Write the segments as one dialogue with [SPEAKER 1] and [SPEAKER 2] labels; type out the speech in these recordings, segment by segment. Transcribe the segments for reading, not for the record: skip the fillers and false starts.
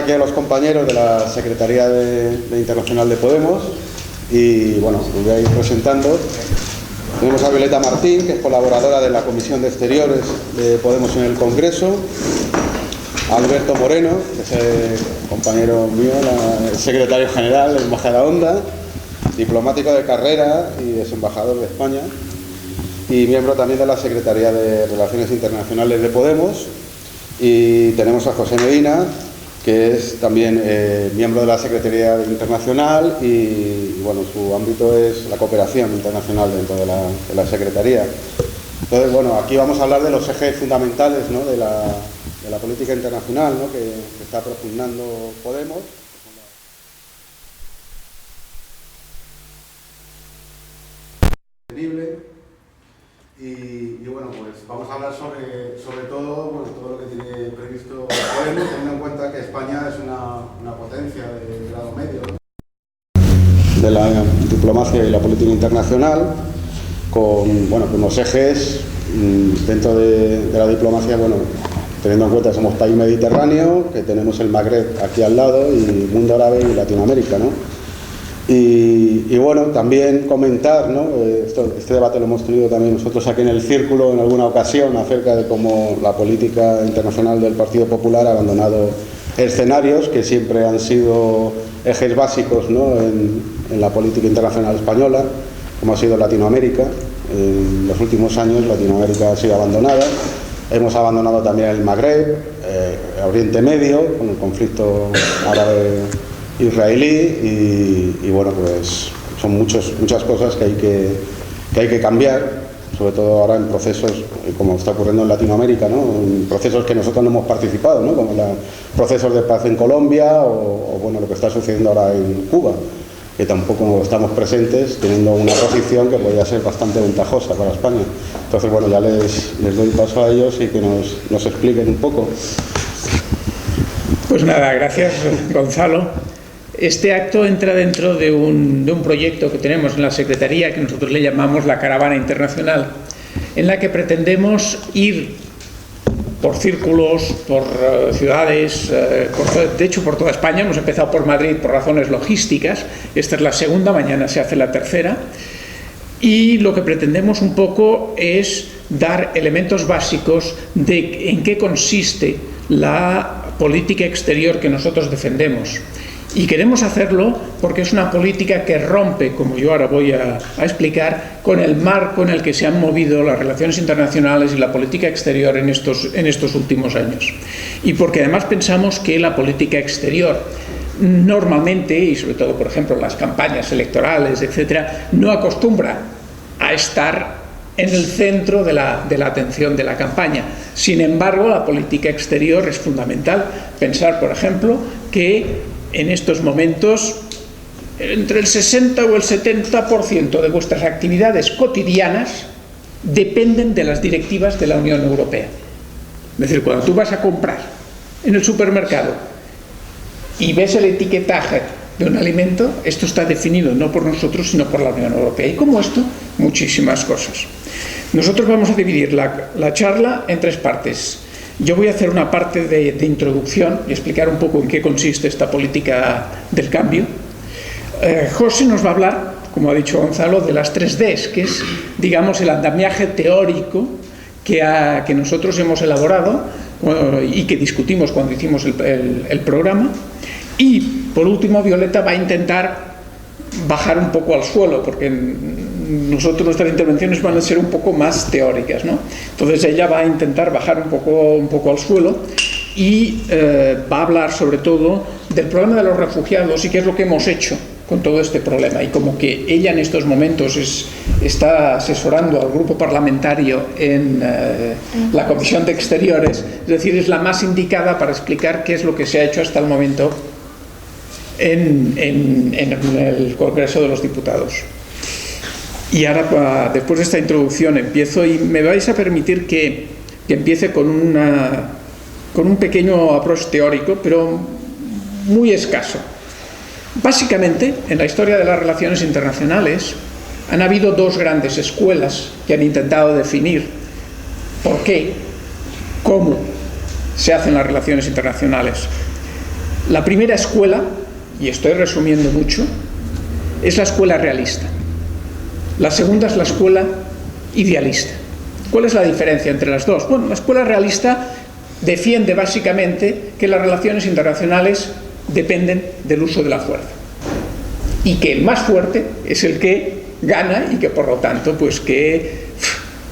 [SPEAKER 1] aquí a los compañeros de la Secretaría de Internacional de Podemos y bueno, os voy a ir presentando. Tenemos a Violeta Martín, que es colaboradora de la Comisión de Exteriores de Podemos en el Congreso. A Alberto Moreno, que es compañero mío, el secretario general de Majadahonda, diplomático de carrera y exembajador de España, y miembro también de la Secretaría de Relaciones Internacionales de Podemos. Y tenemos a José Medina, que es también miembro de la Secretaría Internacional y bueno, su ámbito es la cooperación internacional dentro de la Secretaría. Entonces, bueno, aquí vamos a hablar de los ejes fundamentales, ¿no?, de la política internacional, ¿no?, que está propugnando Podemos. Y bueno, pues vamos a hablar sobre todo, bueno, todo lo que tiene previsto Podemos, teniendo en cuenta que España es una potencia de grado medio, ¿no?, de la diplomacia y la política internacional, con unos ejes dentro de la diplomacia, bueno, teniendo en cuenta que somos país mediterráneo, que tenemos el Magreb aquí al lado, y mundo árabe y Latinoamérica, ¿no? Y bueno, también comentar, ¿no?, este debate lo hemos tenido también nosotros aquí en el Círculo en alguna ocasión, acerca de cómo la política internacional del Partido Popular ha abandonado escenarios que siempre han sido ejes básicos, ¿no?, en la política internacional española, como ha sido Latinoamérica. En los últimos años Latinoamérica ha sido abandonada. Hemos abandonado también el Magreb, Oriente Medio, con el conflicto árabe-israelí, y bueno, pues son muchas cosas que hay que cambiar, sobre todo ahora en procesos como está ocurriendo en Latinoamérica, ¿no?, en procesos que nosotros no hemos participado, ¿no?, como procesos de paz en Colombia o bueno, lo que está sucediendo ahora en Cuba, que tampoco estamos presentes, teniendo una posición que podría ser bastante ventajosa para España. Entonces, bueno, ya les doy paso a ellos y que nos expliquen un poco.
[SPEAKER 2] Pues nada, gracias, Gonzalo. Este acto entra dentro de un proyecto que tenemos en la Secretaría, que nosotros le llamamos la Caravana Internacional, en la que pretendemos ir por círculos, por ciudades, de hecho por toda España. Hemos empezado por Madrid por razones logísticas, esta es la segunda, mañana se hace la tercera, y lo que pretendemos un poco es dar elementos básicos de en qué consiste la política exterior que nosotros defendemos. Y queremos hacerlo porque es una política que rompe, como yo ahora voy a explicar, con el marco en el que se han movido las relaciones internacionales y la política exterior en estos últimos años. Y porque además pensamos que la política exterior normalmente, y sobre todo por ejemplo en las campañas electorales, etcétera, no acostumbra a estar en el centro de la atención de la campaña. Sin embargo, la política exterior es fundamental. Pensar, por ejemplo, que en estos momentos entre el 60 o el 70% de vuestras actividades cotidianas dependen de las directivas de la Unión Europea. Es decir, cuando tú vas a comprar en el supermercado y ves el etiquetaje de un alimento, esto está definido no por nosotros, sino por la Unión Europea. Y como esto, muchísimas cosas. Nosotros vamos a dividir la charla en tres partes. Yo voy a hacer una parte de introducción y explicar un poco en qué consiste esta política del cambio. José nos va a hablar, como ha dicho Gonzalo, de las 3Ds, que es, digamos, el andamiaje teórico que nosotros hemos elaborado y que discutimos cuando hicimos el programa. Y, por último, Violeta va a intentar bajar un poco al suelo, porque nuestras intervenciones van a ser un poco más teóricas, ¿no? Entonces ella va a intentar bajar un poco al suelo y va a hablar sobre todo del problema de los refugiados y qué es lo que hemos hecho con todo este problema, y como que ella en estos momentos está asesorando al grupo parlamentario en la Comisión de Exteriores, es decir, es la más indicada para explicar qué es lo que se ha hecho hasta el momento en el Congreso de los Diputados. Y ahora, después de esta introducción, empiezo, y me vais a permitir que empiece con un pequeño approach teórico, pero muy escaso. Básicamente, en la historia de las relaciones internacionales han habido dos grandes escuelas que han intentado definir por qué, cómo se hacen las relaciones internacionales. La primera escuela, y estoy resumiendo mucho, es la escuela realista. La segunda es la escuela idealista. ¿Cuál es la diferencia entre las dos? Bueno, la escuela realista defiende básicamente que las relaciones internacionales dependen del uso de la fuerza y que el más fuerte es el que gana y que por lo tanto pues que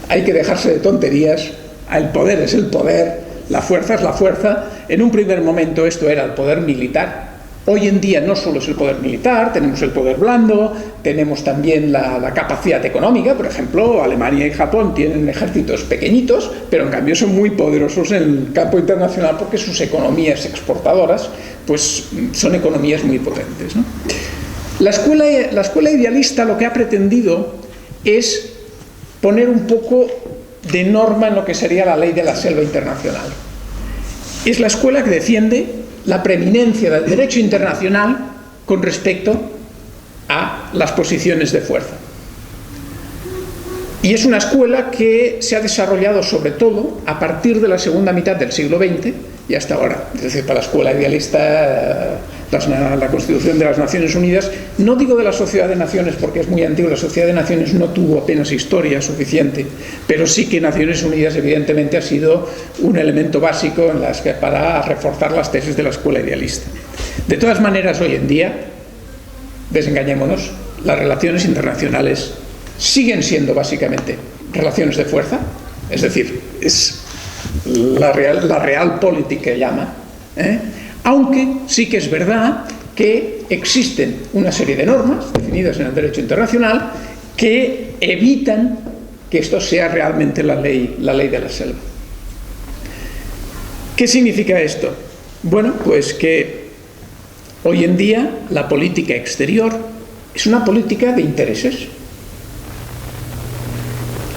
[SPEAKER 2] hay que dejarse de tonterías, el poder es el poder, la fuerza es la fuerza. En un primer momento esto era el poder militar. Hoy en día no solo es el poder militar, tenemos el poder blando, tenemos también la capacidad económica. Por ejemplo, Alemania y Japón tienen ejércitos pequeñitos, pero en cambio son muy poderosos en el campo internacional porque sus economías exportadoras pues son economías muy potentes, ¿no? La escuela idealista lo que ha pretendido es poner un poco de norma en lo que sería la ley de la selva internacional. Es la escuela que defiende la preeminencia del derecho internacional con respecto a las posiciones de fuerza. Y es una escuela que se ha desarrollado sobre todo a partir de la segunda mitad del siglo XX y hasta ahora. Es decir, para la escuela idealista, la Constitución de las Naciones Unidas, no digo de la Sociedad de Naciones porque es muy antigua, la Sociedad de Naciones no tuvo apenas historia suficiente, pero sí que Naciones Unidas evidentemente ha sido un elemento básico para reforzar las tesis de la escuela idealista. De todas maneras, hoy en día, desengañémonos, las relaciones internacionales siguen siendo básicamente relaciones de fuerza, es decir, es la realpolitik que llama, aunque sí que es verdad que existen una serie de normas definidas en el derecho internacional que evitan que esto sea realmente la ley de la selva. ¿Qué significa esto? Bueno, pues que hoy en día la política exterior es una política de intereses.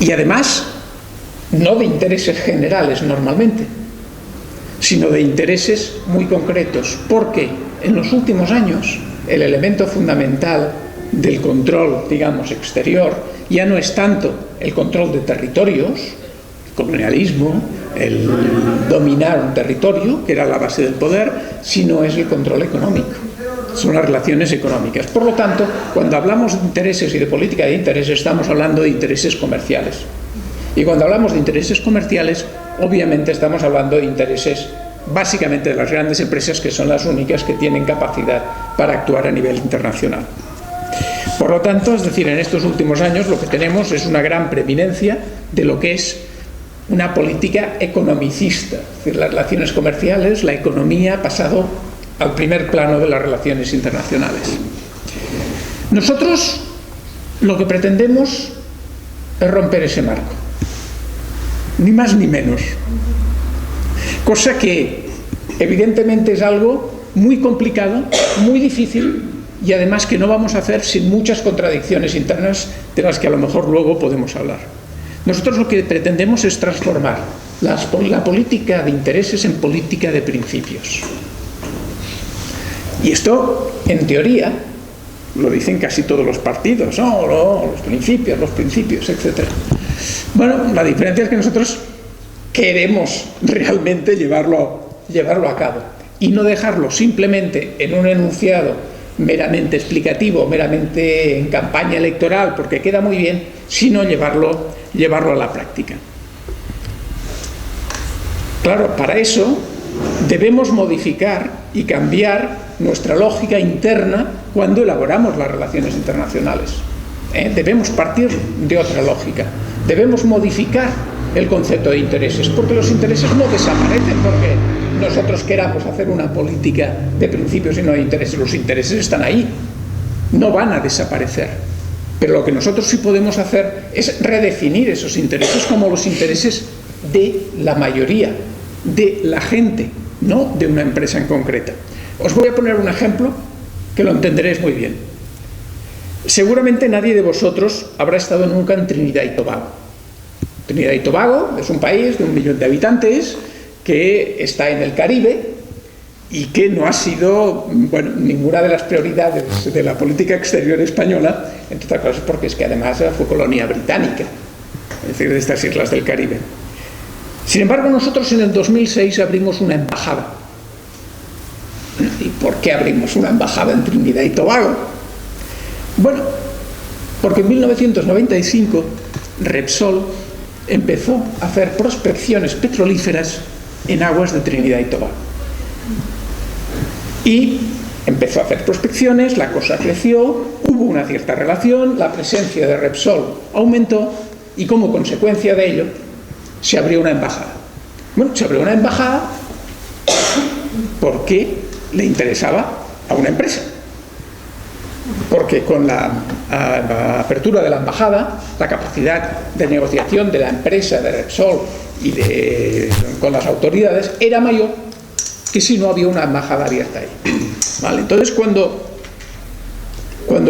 [SPEAKER 2] Y además, no de intereses generales normalmente, sino de intereses muy concretos, porque en los últimos años el elemento fundamental del control, digamos, exterior, ya no es tanto el control de territorios, el colonialismo, el dominar un territorio, que era la base del poder, sino es el control económico. Son las relaciones económicas. Por lo tanto, cuando hablamos de intereses y de política de intereses, estamos hablando de intereses comerciales. Y cuando hablamos de intereses comerciales, obviamente estamos hablando de intereses básicamente de las grandes empresas, que son las únicas que tienen capacidad para actuar a nivel internacional. Por lo tanto, es decir, en estos últimos años lo que tenemos es una gran preeminencia de lo que es una política economicista. Es decir, las relaciones comerciales, la economía ha pasado al primer plano de las relaciones internacionales. Nosotros lo que pretendemos es romper ese marco, ni más ni menos, cosa que evidentemente es algo muy complicado, muy difícil y además que no vamos a hacer sin muchas contradicciones internas de las que a lo mejor luego podemos hablar. Nosotros lo que pretendemos es transformar la política de intereses en política de principios. Y esto, en teoría, lo dicen casi todos los partidos, los principios, etc. Bueno, la diferencia es que nosotros queremos realmente llevarlo a cabo y no dejarlo simplemente en un enunciado meramente explicativo, meramente en campaña electoral, porque queda muy bien, sino llevarlo a la práctica. Claro, para eso debemos modificar y cambiar nuestra lógica interna cuando elaboramos las relaciones internacionales. Debemos partir de otra lógica. Debemos modificar el concepto de intereses, porque los intereses no desaparecen porque nosotros queramos hacer una política de principios y no de intereses. Los intereses están ahí, no van a desaparecer. Pero lo que nosotros sí podemos hacer es redefinir esos intereses como los intereses de la mayoría, de la gente, no de una empresa en concreta. Os voy a poner un ejemplo que lo entenderéis muy bien. Seguramente nadie de vosotros habrá estado nunca en Trinidad y Tobago. Trinidad y Tobago es un país de 1 millón de habitantes que está en el Caribe y que no ha sido, ninguna de las prioridades de la política exterior española, entre otras cosas porque es que además fue colonia británica, es decir, de estas islas del Caribe. Sin embargo, nosotros en el 2006 abrimos una embajada ¿Y por qué abrimos una embajada en Trinidad y Tobago? Bueno, porque en 1995 Repsol empezó a hacer prospecciones petrolíferas en aguas de Trinidad y Tobago. Y empezó a hacer prospecciones, la cosa creció, hubo una cierta relación, la presencia de Repsol aumentó y como consecuencia de ello se abrió una embajada. Bueno, se abrió una embajada porque le interesaba a una empresa. Porque con la apertura de la embajada, la capacidad de negociación de la empresa, de Repsol y con las autoridades era mayor que si no había una embajada abierta ahí. ¿Vale? Entonces, cuando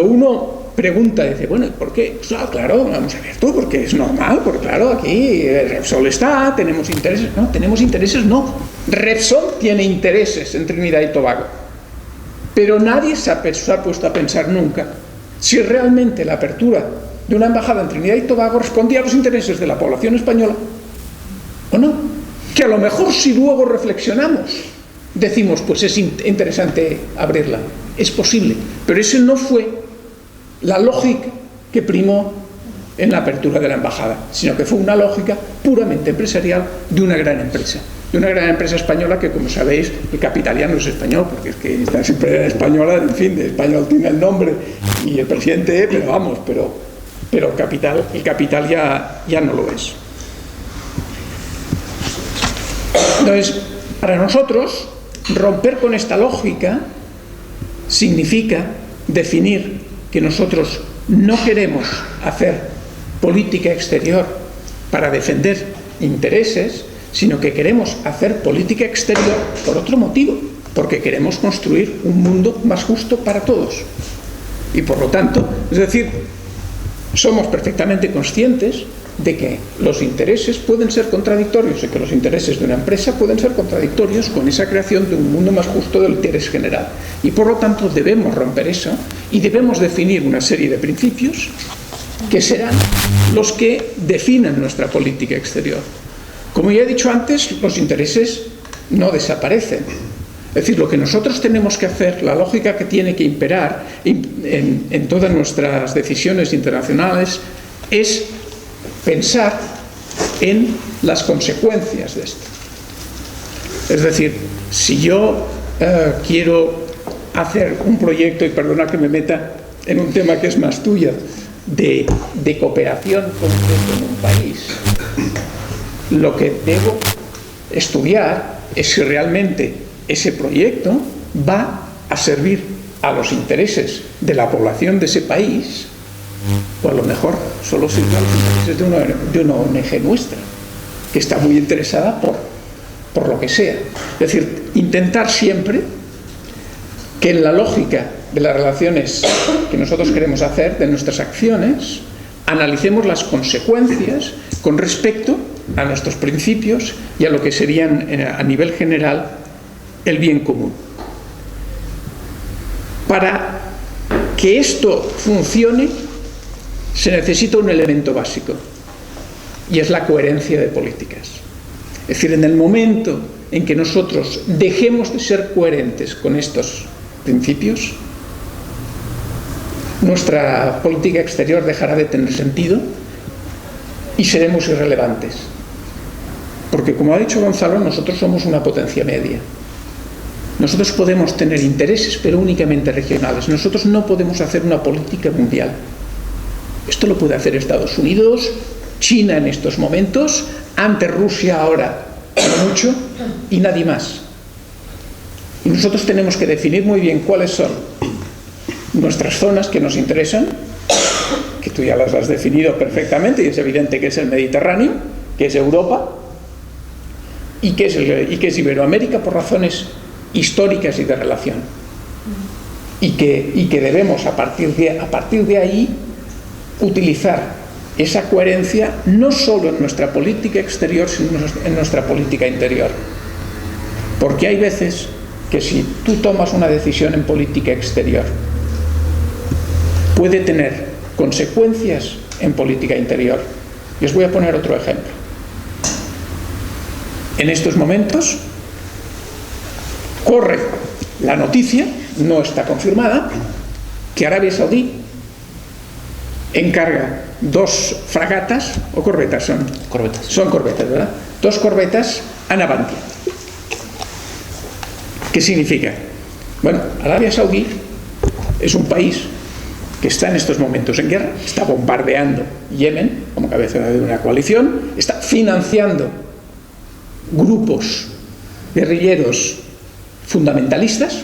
[SPEAKER 2] uno pregunta, dice, bueno, ¿por qué? Pues, claro, vamos a ver tú, porque es normal, porque claro, aquí Repsol está, tenemos intereses. No, tenemos intereses, no. Repsol tiene intereses en Trinidad y Tobago. Pero nadie se ha puesto a pensar nunca si realmente la apertura de una embajada en Trinidad y Tobago respondía a los intereses de la población española o no. Que a lo mejor si luego reflexionamos, decimos, pues es interesante abrirla. Es posible, pero esa no fue la lógica que primó en la apertura de la embajada, sino que fue una lógica puramente empresarial de una gran empresa. De una gran empresa española que, como sabéis, el capital ya no es español, porque es que esta empresa española, en fin, de español tiene el nombre y el presidente, pero vamos, pero el capital ya no lo es. Entonces, para nosotros, romper con esta lógica significa definir que nosotros no queremos hacer política exterior para defender intereses, sino que queremos hacer política exterior por otro motivo, porque queremos construir un mundo más justo para todos. Y por lo tanto, es decir, somos perfectamente conscientes de que los intereses pueden ser contradictorios y que los intereses de una empresa pueden ser contradictorios con esa creación de un mundo más justo del interés general. Y por lo tanto debemos romper eso y debemos definir una serie de principios que serán los que definan nuestra política exterior. Como ya he dicho antes, los intereses no desaparecen. Es decir, lo que nosotros tenemos que hacer, la lógica que tiene que imperar en todas nuestras decisiones internacionales es pensar en las consecuencias de esto. Es decir, si yo quiero hacer un proyecto, y perdona que me meta en un tema que es más tuya, de cooperación concreta en un país, lo que debo estudiar es si realmente ese proyecto va a servir a los intereses de la población de ese país, o a lo mejor solo sirve a los intereses de una ONG nuestra, que está muy interesada por lo que sea. Es decir, intentar siempre que en la lógica de las relaciones que nosotros queremos hacer, de nuestras acciones, analicemos las consecuencias con respecto a nuestros principios y a lo que serían a nivel general el bien común. Para que esto funcione se necesita un elemento básico y es la coherencia de políticas. Es decir, en el momento en que nosotros dejemos de ser coherentes con estos principios, nuestra política exterior dejará de tener sentido y seremos irrelevantes. Porque, como ha dicho Gonzalo, nosotros somos una potencia media. Nosotros podemos tener intereses, pero únicamente regionales. Nosotros no podemos hacer una política mundial. Esto lo puede hacer Estados Unidos, China en estos momentos, ante Rusia ahora, no mucho, y nadie más. Y nosotros tenemos que definir muy bien cuáles son nuestras zonas que nos interesan, que tú ya las has definido perfectamente, y es evidente que es el Mediterráneo, que es Europa, y que es Iberoamérica por razones históricas y de relación. Y que debemos, a partir de ahí, utilizar esa coherencia no solo en nuestra política exterior, sino en nuestra política interior. Porque hay veces que si tú tomas una decisión en política exterior, puede tener consecuencias en política interior. Y os voy a poner otro ejemplo. En estos momentos corre La noticia, no está confirmada, que Arabia Saudí encarga 2 fragatas o corbetas, son corbetas, ¿verdad? 2 corbetas a Navantia. ¿Qué significa? Bueno, Arabia Saudí es un país que está en estos momentos en guerra, está bombardeando Yemen como cabeza de una coalición, está financiando grupos guerrilleros fundamentalistas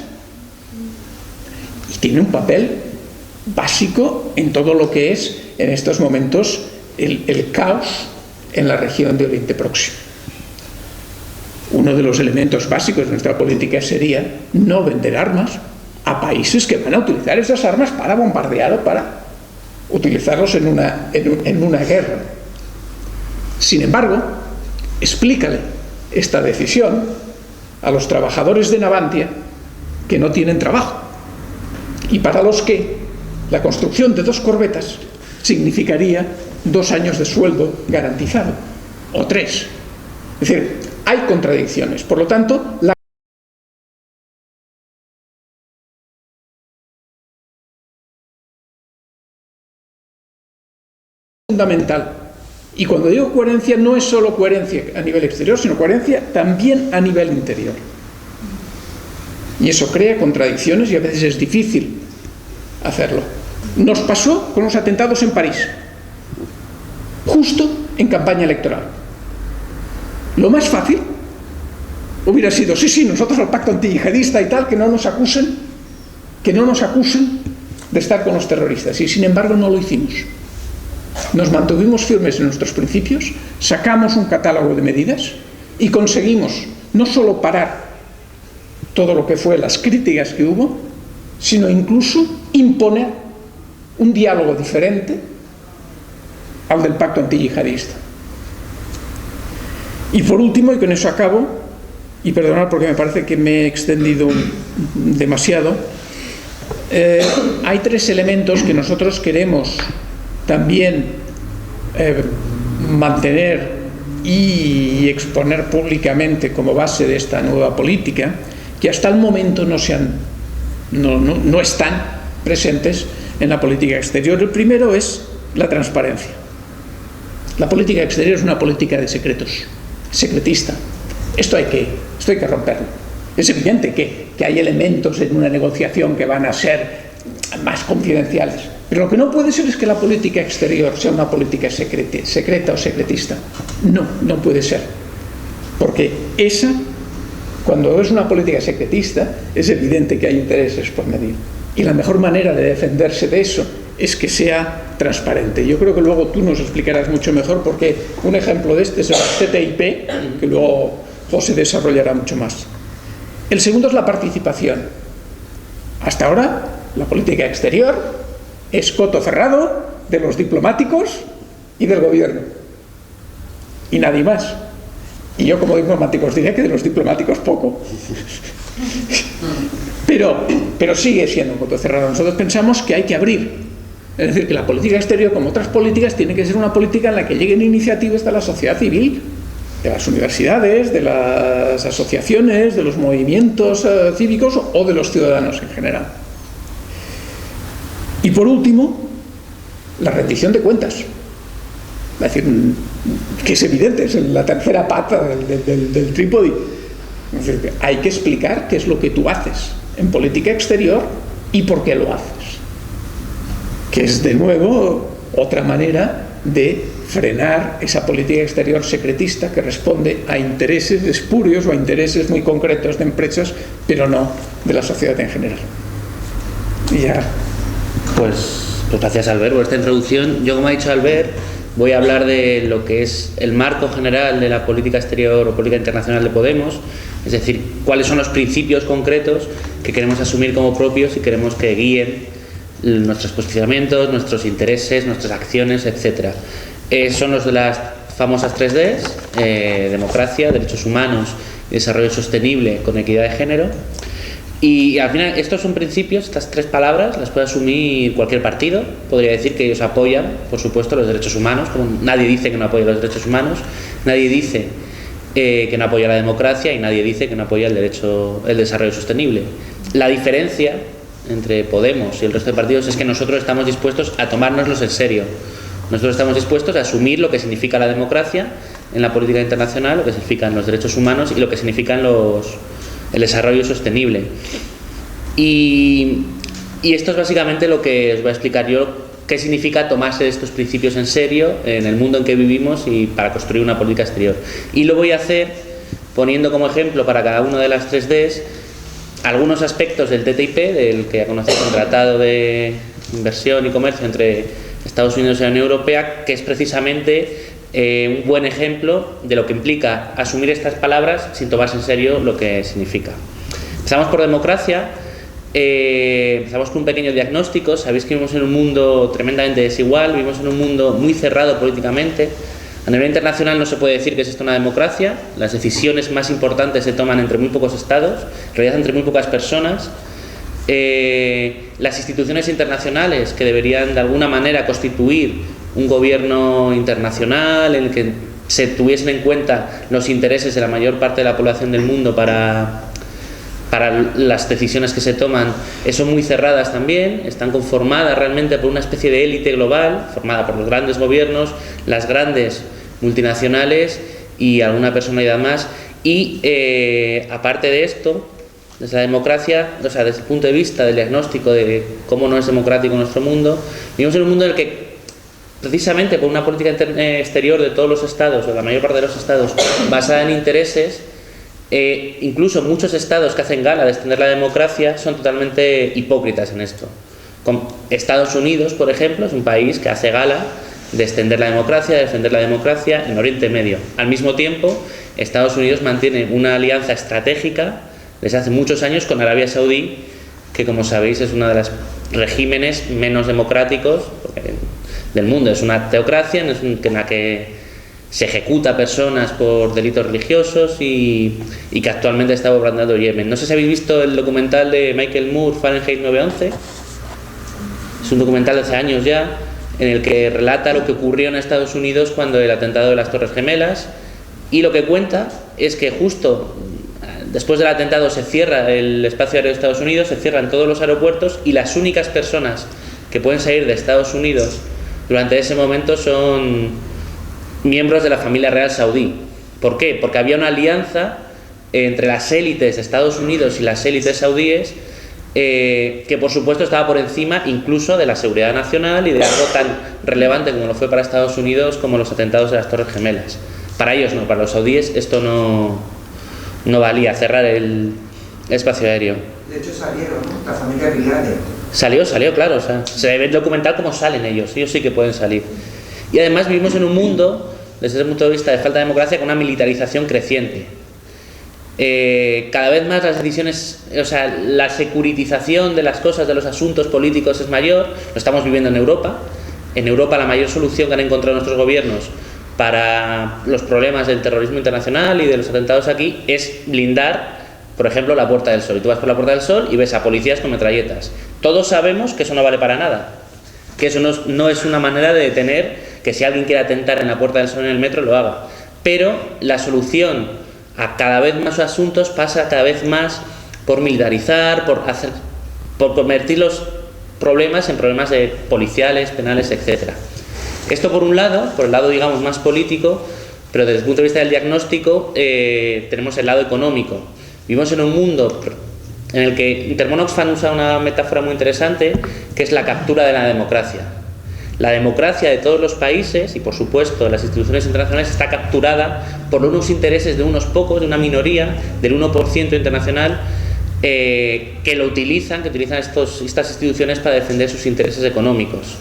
[SPEAKER 2] y tiene un papel básico en todo lo que es en estos momentos el caos en la región de Oriente Próximo. Uno de los elementos básicos de nuestra política sería no vender armas a países que van a utilizar esas armas para bombardear o para utilizarlos en una guerra. Sin embargo, explícale esta decisión a los trabajadores de Navantia que no tienen trabajo y para los que la construcción de 2 corbetas significaría 2 años de sueldo garantizado o 3. Es decir, hay contradicciones. Por lo tanto, la fundamental. Y cuando digo coherencia, no es solo coherencia a nivel exterior, sino coherencia también a nivel interior. Y eso crea contradicciones y a veces es difícil hacerlo. Nos pasó con los atentados en París, justo en campaña electoral. Lo más fácil hubiera sido, sí, nosotros al pacto antiyihadista y tal, que no nos acusen de estar con los terroristas. Y sin embargo no lo hicimos. Nos mantuvimos firmes en nuestros principios, sacamos un catálogo de medidas y conseguimos no solo parar todo lo que fue las críticas que hubo, sino incluso imponer un diálogo diferente al del pacto antiyihadista. Y por último, y con eso acabo, y perdonad porque me parece que me he extendido demasiado, hay 3 elementos que nosotros queremos también mantener y exponer públicamente como base de esta nueva política, que hasta el momento no están presentes en la política exterior. El primero es la transparencia. La política exterior es una política de secretos, secretista. Esto hay que romperlo. Es evidente que hay elementos en una negociación que van a ser más confidenciales, pero lo que no puede ser es que la política exterior sea una política secreta o secretista. No puede ser, porque cuando es una política secretista es evidente que hay intereses por medio, y la mejor manera de defenderse de eso es que sea transparente. Yo creo que luego tú nos explicarás mucho mejor, porque un ejemplo de este es el TTIP, que luego José desarrollará mucho más. El segundo es la participación. Hasta ahora la política exterior es coto cerrado de los diplomáticos y del gobierno, y nadie más. Y yo como diplomático os diría que de los diplomáticos poco. Pero sigue siendo un coto cerrado. Nosotros pensamos que hay que abrir. Es decir, que la política exterior, como otras políticas, tiene que ser una política en la que lleguen iniciativas de la sociedad civil, de las universidades, de las asociaciones, de los movimientos cívicos o de los ciudadanos en general. Y por último, la rendición de cuentas. Es decir, que es evidente, es la tercera pata del trípode. Es decir, hay que explicar qué es lo que tú haces en política exterior y por qué lo haces. Que es, de nuevo, otra manera de frenar esa política exterior secretista que responde a intereses espurios o a intereses muy concretos de empresas, pero no de la sociedad en general. Y ya.
[SPEAKER 3] Pues gracias, Albert, por esta introducción. Yo, como ha dicho Albert, voy a hablar de lo que es el marco general de la política exterior o política internacional de Podemos, es decir, cuáles son los principios concretos que queremos asumir como propios y queremos que guíen nuestros posicionamientos, nuestros intereses, nuestras acciones, etc. Son los de las famosas 3Ds, democracia, derechos humanos y desarrollo sostenible con equidad de género. Y al final estos son principios, estas 3 palabras las puede asumir cualquier partido. Podría decir que ellos apoyan, por supuesto, los derechos humanos, como nadie dice que no apoya los derechos humanos, nadie dice que no apoya la democracia y nadie dice que no apoya el desarrollo sostenible. La diferencia entre Podemos y el resto de partidos es que nosotros estamos dispuestos a tomárnoslos en serio. Nosotros estamos dispuestos a asumir lo que significa la democracia en la política internacional, lo que significan los derechos humanos y lo que significan el desarrollo sostenible. Y esto es básicamente lo que os voy a explicar yo, qué significa tomarse estos principios en serio en el mundo en que vivimos y para construir una política exterior. Y lo voy a hacer poniendo como ejemplo para cada una de las 3Ds algunos aspectos del TTIP, del que ya conocéis, el Tratado de Inversión y Comercio entre Estados Unidos y la Unión Europea, que es precisamente un buen ejemplo de lo que implica asumir estas palabras sin tomarse en serio lo que significa. Empezamos por democracia. Empezamos con un pequeño diagnóstico. Sabéis que vivimos en un mundo tremendamente desigual, vivimos en un mundo muy cerrado políticamente. A nivel internacional no se puede decir que es esto una democracia. Las decisiones más importantes se toman entre muy pocos estados, en realidad entre muy pocas personas. Las instituciones internacionales, que deberían de alguna manera constituir un gobierno internacional en el que se tuviesen en cuenta los intereses de la mayor parte de la población del mundo para las decisiones que se toman, son muy cerradas también, están conformadas realmente por una especie de élite global, formada por los grandes gobiernos, las grandes multinacionales y alguna personalidad más. Y aparte de esto, desde la democracia, o sea, desde el punto de vista del diagnóstico de cómo no es democrático nuestro mundo, vivimos en un mundo en el que, precisamente por una política exterior de todos los estados, o de la mayor parte de los estados, basada en intereses, incluso muchos estados que hacen gala de extender la democracia son totalmente hipócritas en esto. Estados Unidos, por ejemplo, es un país que hace gala de extender la democracia, de defender la democracia en Oriente Medio. Al mismo tiempo, Estados Unidos mantiene una alianza estratégica desde hace muchos años con Arabia Saudí, que, como sabéis, es uno de los regímenes menos democráticos del mundo. Es una teocracia en la que se ejecuta a personas por delitos religiosos y que actualmente está bombardeando Yemen. No sé si habéis visto el documental de Michael Moore, Fahrenheit 9/11. Es un documental de hace años ya, en el que relata lo que ocurrió en Estados Unidos cuando el atentado de las Torres Gemelas, y lo que cuenta es que justo después del atentado se cierra el espacio aéreo de Estados Unidos, se cierran todos los aeropuertos y las únicas personas que pueden salir de Estados Unidos durante ese momento son miembros de la familia real saudí. ¿Por qué? Porque había una alianza entre las élites de Estados Unidos y las élites saudíes que, por supuesto, estaba por encima incluso de la seguridad nacional y de algo tan relevante como lo fue para Estados Unidos como los atentados de las Torres Gemelas. Para ellos no, para los saudíes esto no valía, cerrar el espacio aéreo.
[SPEAKER 4] De hecho salieron, ¿no? La familia Bin Laden.
[SPEAKER 3] Salió, claro. O sea, se ve documental cómo salen ellos sí que pueden salir. Y además vivimos en un mundo, desde el punto de vista de falta de democracia, con una militarización creciente. Cada vez más las decisiones, o sea, la securitización de las cosas, de los asuntos políticos es mayor. Lo estamos viviendo en Europa. En Europa la mayor solución que han encontrado nuestros gobiernos para los problemas del terrorismo internacional y de los atentados aquí es blindar, por ejemplo, la Puerta del Sol. Y tú vas por la Puerta del Sol y ves a policías con metralletas. Todos sabemos que eso no vale para nada, que eso no es una manera de detener que si alguien quiere atentar en la Puerta del Sol en el metro lo haga. Pero la solución a cada vez más asuntos pasa cada vez más por militarizar, por convertir los problemas en problemas de policiales, penales, etcétera. Esto por un lado, por el lado, digamos, más político, pero desde el punto de vista del diagnóstico tenemos el lado económico. Vivimos en un mundo en el que Intermon Oxfam usa una metáfora muy interesante, que es la captura de la democracia. La democracia de todos los países y, por supuesto, de las instituciones internacionales está capturada por unos intereses de unos pocos, de una minoría, del 1% internacional, que utilizan estas instituciones para defender sus intereses económicos.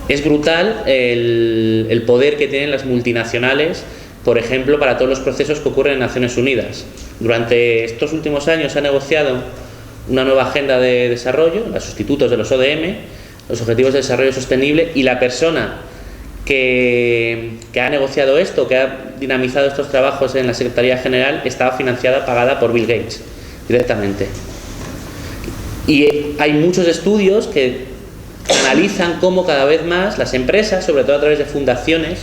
[SPEAKER 3] Es brutal el poder que tienen las multinacionales, por ejemplo, para todos los procesos que ocurren en Naciones Unidas. Durante estos últimos años se ha negociado una nueva agenda de desarrollo, los sustitutos de los ODM, los Objetivos de Desarrollo Sostenible, y la persona que ha negociado esto, que ha dinamizado estos trabajos en la Secretaría General, estaba pagada por Bill Gates directamente. Y hay muchos estudios que analizan cómo cada vez más las empresas, sobre todo a través de fundaciones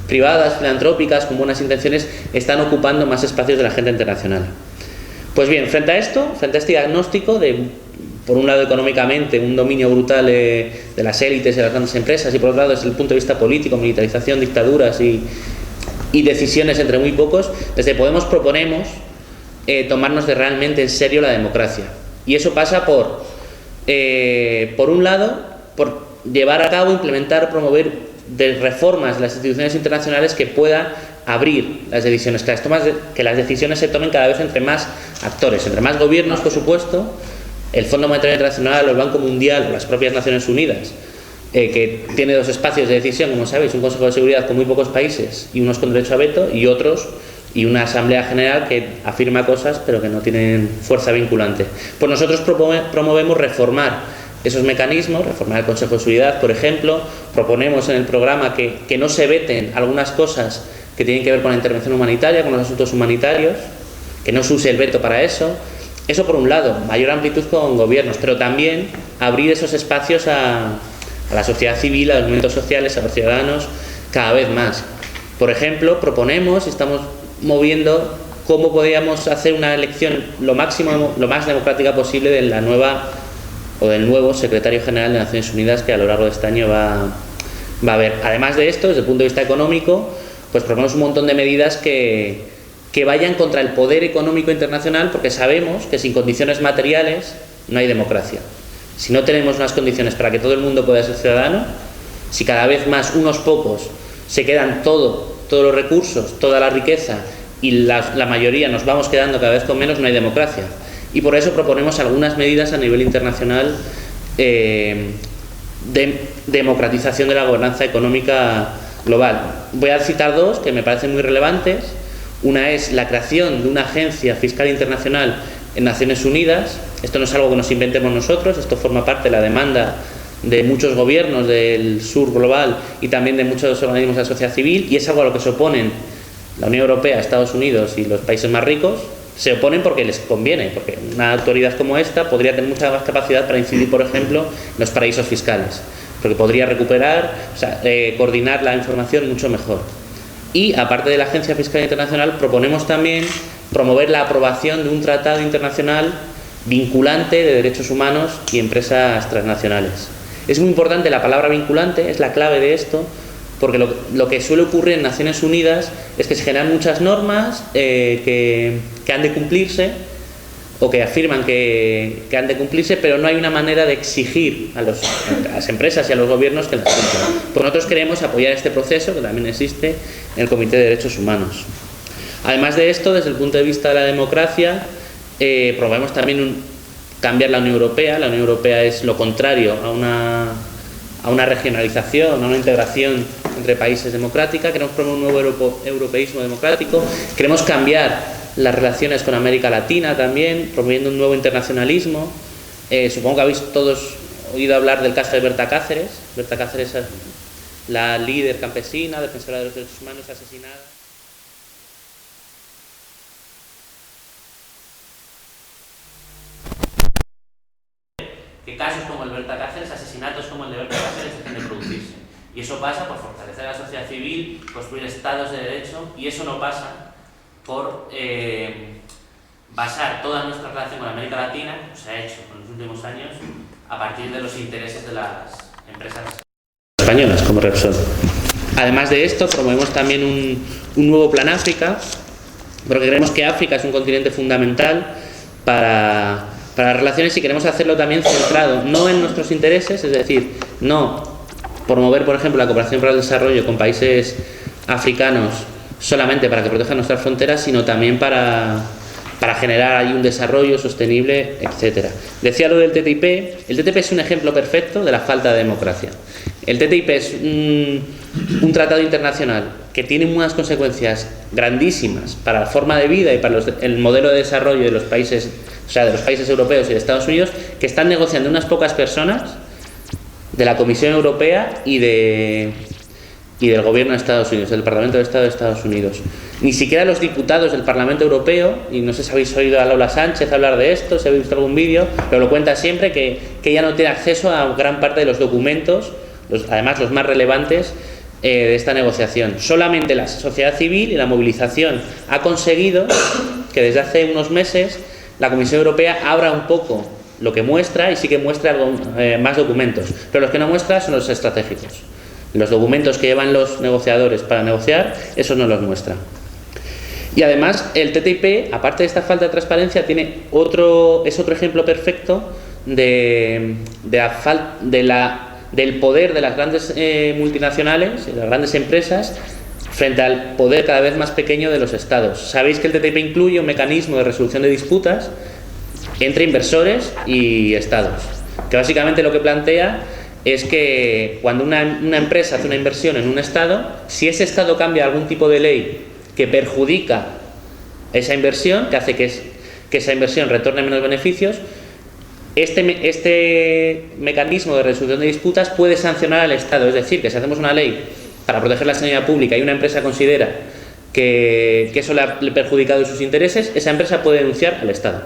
[SPEAKER 3] privadas, filantrópicas, con buenas intenciones, están ocupando más espacios de la agenda internacional. Pues bien, frente a este diagnóstico de, por un lado económicamente, un dominio brutal de las élites y de las grandes empresas, y por otro lado desde el punto de vista político, militarización, dictaduras y decisiones entre muy pocos, desde Podemos proponemos tomarnos realmente en serio la democracia. Y eso pasa por un lado, por llevar a cabo, implementar, promover reformas de las instituciones internacionales que puedan abrir las decisiones, que las decisiones se tomen cada vez entre más actores, entre más gobiernos, por supuesto, el Fondo Monetario Internacional, el Banco Mundial, o las propias Naciones Unidas, que tiene 2 espacios de decisión, como sabéis, un Consejo de Seguridad con muy pocos países y unos con derecho a veto, y otros, y una Asamblea General que afirma cosas pero que no tienen fuerza vinculante. Pues nosotros promovemos reformar esos mecanismos, reformar el Consejo de Seguridad, por ejemplo. Proponemos en el programa que no se veten algunas cosas que tienen que ver con la intervención humanitaria, con los asuntos humanitarios, que no se use el veto para eso. Eso por un lado, mayor amplitud con gobiernos, pero también abrir esos espacios a la sociedad civil, a los movimientos sociales, a los ciudadanos, cada vez más. Por ejemplo, proponemos, estamos moviendo cómo podríamos hacer una elección lo más democrática posible de la nueva o del nuevo secretario general de Naciones Unidas, que a lo largo de este año va a haber. Además de esto, desde el punto de vista económico, pues proponemos un montón de medidas que vayan contra el poder económico internacional, porque sabemos que sin condiciones materiales no hay democracia. Si no tenemos unas condiciones para que todo el mundo pueda ser ciudadano, si cada vez más unos pocos se quedan todos los recursos, toda la riqueza, y la mayoría nos vamos quedando cada vez con menos, no hay democracia. Y por eso proponemos algunas medidas a nivel internacional de democratización de la gobernanza económica global. Voy a citar 2 que me parecen muy relevantes. Una es la creación de una agencia fiscal internacional en Naciones Unidas. Esto no es algo que nos inventemos nosotros, esto forma parte de la demanda de muchos gobiernos del sur global y también de muchos organismos de la sociedad civil, y es algo a lo que se oponen la Unión Europea, Estados Unidos y los países más ricos. Se oponen porque les conviene, porque una autoridad como esta podría tener mucha más capacidad para incidir, por ejemplo, en los paraísos fiscales, porque podría recuperar, coordinar la información mucho mejor. Y aparte de la Agencia Fiscal Internacional, proponemos también promover la aprobación de un tratado internacional vinculante de derechos humanos y empresas transnacionales. Es muy importante la palabra vinculante, es la clave de esto, porque lo que suele ocurrir en Naciones Unidas es que se generan muchas normas que han de cumplirse, o que afirman que han de cumplirse, pero no hay una manera de exigir a las empresas y a los gobiernos que las cumplan. Pues nosotros queremos apoyar este proceso, que también existe en el Comité de Derechos Humanos. Además de esto, desde el punto de vista de la democracia, promovemos también cambiar la Unión Europea. La Unión Europea es lo contrario a una regionalización, a una integración entre países democrática. Queremos promover un nuevo europeísmo democrático. Queremos cambiar las relaciones con América Latina también, promoviendo un nuevo internacionalismo. Supongo que habéis todos oído hablar del caso de Berta Cáceres. Berta Cáceres es la líder campesina, defensora de los derechos humanos, asesinada. Que casos como el de Berta Cáceres, asesinatos como el de Berta Cáceres dejen de producirse. Y eso pasa por fortalecer a la sociedad civil, construir estados de derecho, y eso no pasa por basar toda nuestra relación con América Latina, como se ha hecho en los últimos años, a partir de los intereses de las empresas españolas como Repsol. Además de esto, promovemos también un nuevo plan África, porque creemos que África es un continente fundamental para las relaciones, y queremos hacerlo también centrado no en nuestros intereses, es decir, no promover, por ejemplo, la cooperación para el desarrollo con países africanos solamente para que protejan nuestras fronteras, sino también para generar ahí un desarrollo sostenible, etcétera. Decía lo del TTIP. El TTIP es un ejemplo perfecto de la falta de democracia. El TTIP es un tratado internacional que tiene unas consecuencias grandísimas para la forma de vida y para el modelo de desarrollo de los países, o sea, de los países europeos y de Estados Unidos, que están negociando unas pocas personas de la Comisión Europea y del Gobierno de Estados Unidos, del Parlamento de Estado de Estados Unidos. Ni siquiera los diputados del Parlamento Europeo, y no sé si habéis oído a Lola Sánchez hablar de esto, si habéis visto algún vídeo, pero lo cuenta siempre, que ella no tiene acceso a gran parte de los documentos, además los más relevantes de esta negociación. Solamente la sociedad civil y la movilización ha conseguido que desde hace unos meses la Comisión Europea abra un poco lo que muestra y sí que muestra algo, más documentos, pero los que no muestra son los estratégicos. Los documentos que llevan los negociadores para negociar, esos no los muestra. Y además el TTIP, aparte de esta falta de transparencia, es otro ejemplo perfecto del poder de las grandes multinacionales y las grandes empresas frente al poder cada vez más pequeño de los estados. Sabéis que el TTIP incluye un mecanismo de resolución de disputas entre inversores y estados, que básicamente lo que plantea es que cuando una empresa hace una inversión en un estado, si ese estado cambia algún tipo de ley que perjudica esa inversión, que hace que esa inversión retorne menos beneficios, este mecanismo de resolución de disputas puede sancionar al Estado. Es decir, que si hacemos una ley para proteger la sanidad pública y una empresa considera que eso le ha perjudicado sus intereses, esa empresa puede denunciar al Estado.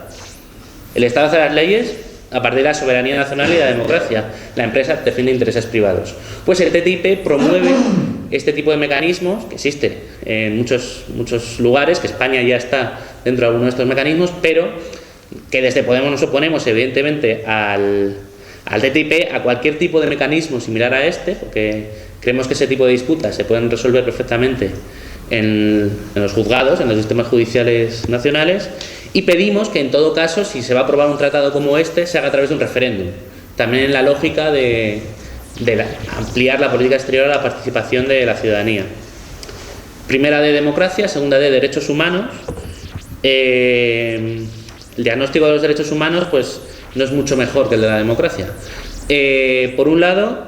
[SPEAKER 3] El Estado hace las leyes a partir de la soberanía nacional y de la democracia. La empresa defiende intereses privados. Pues el TTIP promueve este tipo de mecanismos que existe en muchos lugares, que España ya está dentro de algunos de estos mecanismos, pero que desde Podemos nos oponemos evidentemente al TTIP, a cualquier tipo de mecanismo similar a este, porque creemos que ese tipo de disputas se pueden resolver perfectamente en los juzgados, en los sistemas judiciales nacionales, y pedimos que en todo caso, si se va a aprobar un tratado como este, se haga a través de un referéndum, también en la lógica de ampliar la política exterior a la participación de la ciudadanía. Primera de democracia, segunda de derechos humanos. El diagnóstico de los derechos humanos pues no es mucho mejor que el de la democracia. Por un lado,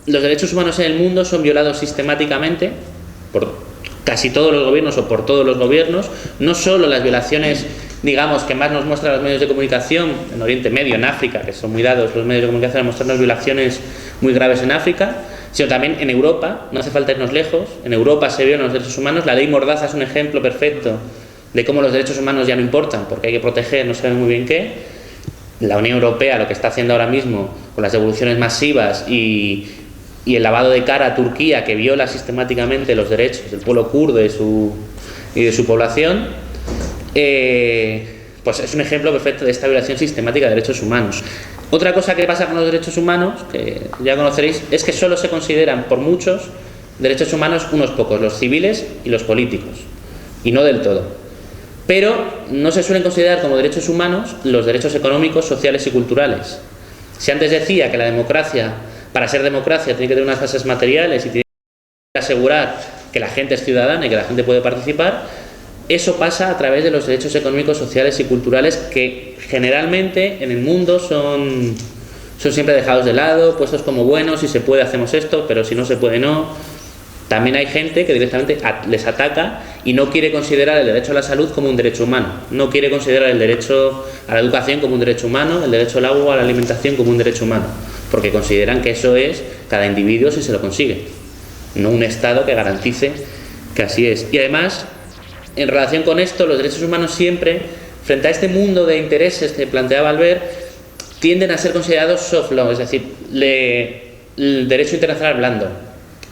[SPEAKER 3] los derechos humanos en el mundo son violados sistemáticamente por casi todos los gobiernos o por todos los gobiernos, no solo las violaciones, digamos, que más nos muestran los medios de comunicación en Oriente Medio, en África, que son muy dados los medios de comunicación a mostrarnos violaciones muy graves en África, sino también en Europa. No hace falta irnos lejos, en Europa se violan los derechos humanos. La ley Mordaza es un ejemplo perfecto de cómo los derechos humanos ya no importan, porque hay que proteger, no saben muy bien qué. La Unión Europea lo que está haciendo ahora mismo con las devoluciones masivas y el lavado de cara a Turquía, que viola sistemáticamente los derechos del pueblo kurdo y de su población, pues es un ejemplo perfecto de esta violación sistemática de derechos humanos. Otra cosa que pasa con los derechos humanos, que ya conoceréis, es que solo se consideran por muchos derechos humanos unos pocos, los civiles y los políticos, y no del todo. Pero no se suelen considerar como derechos humanos los derechos económicos, sociales y culturales. Si antes decía que la democracia, para ser democracia, tiene que tener unas bases materiales y tiene que asegurar que la gente es ciudadana y que la gente puede participar, eso pasa a través de los derechos económicos, sociales y culturales, que generalmente en el mundo son siempre dejados de lado, puestos como buenos: si se puede hacemos esto, pero si no se puede no. También hay gente que directamente les ataca y no quiere considerar el derecho a la salud como un derecho humano, no quiere considerar el derecho a la educación como un derecho humano, el derecho al agua, a la alimentación como un derecho humano, porque consideran que eso es cada individuo si se lo consigue, no un Estado que garantice que así es. Y además, en relación con esto, los derechos humanos siempre, frente a este mundo de intereses que planteaba Albert, tienden a ser considerados soft law, es decir, el derecho internacional blando,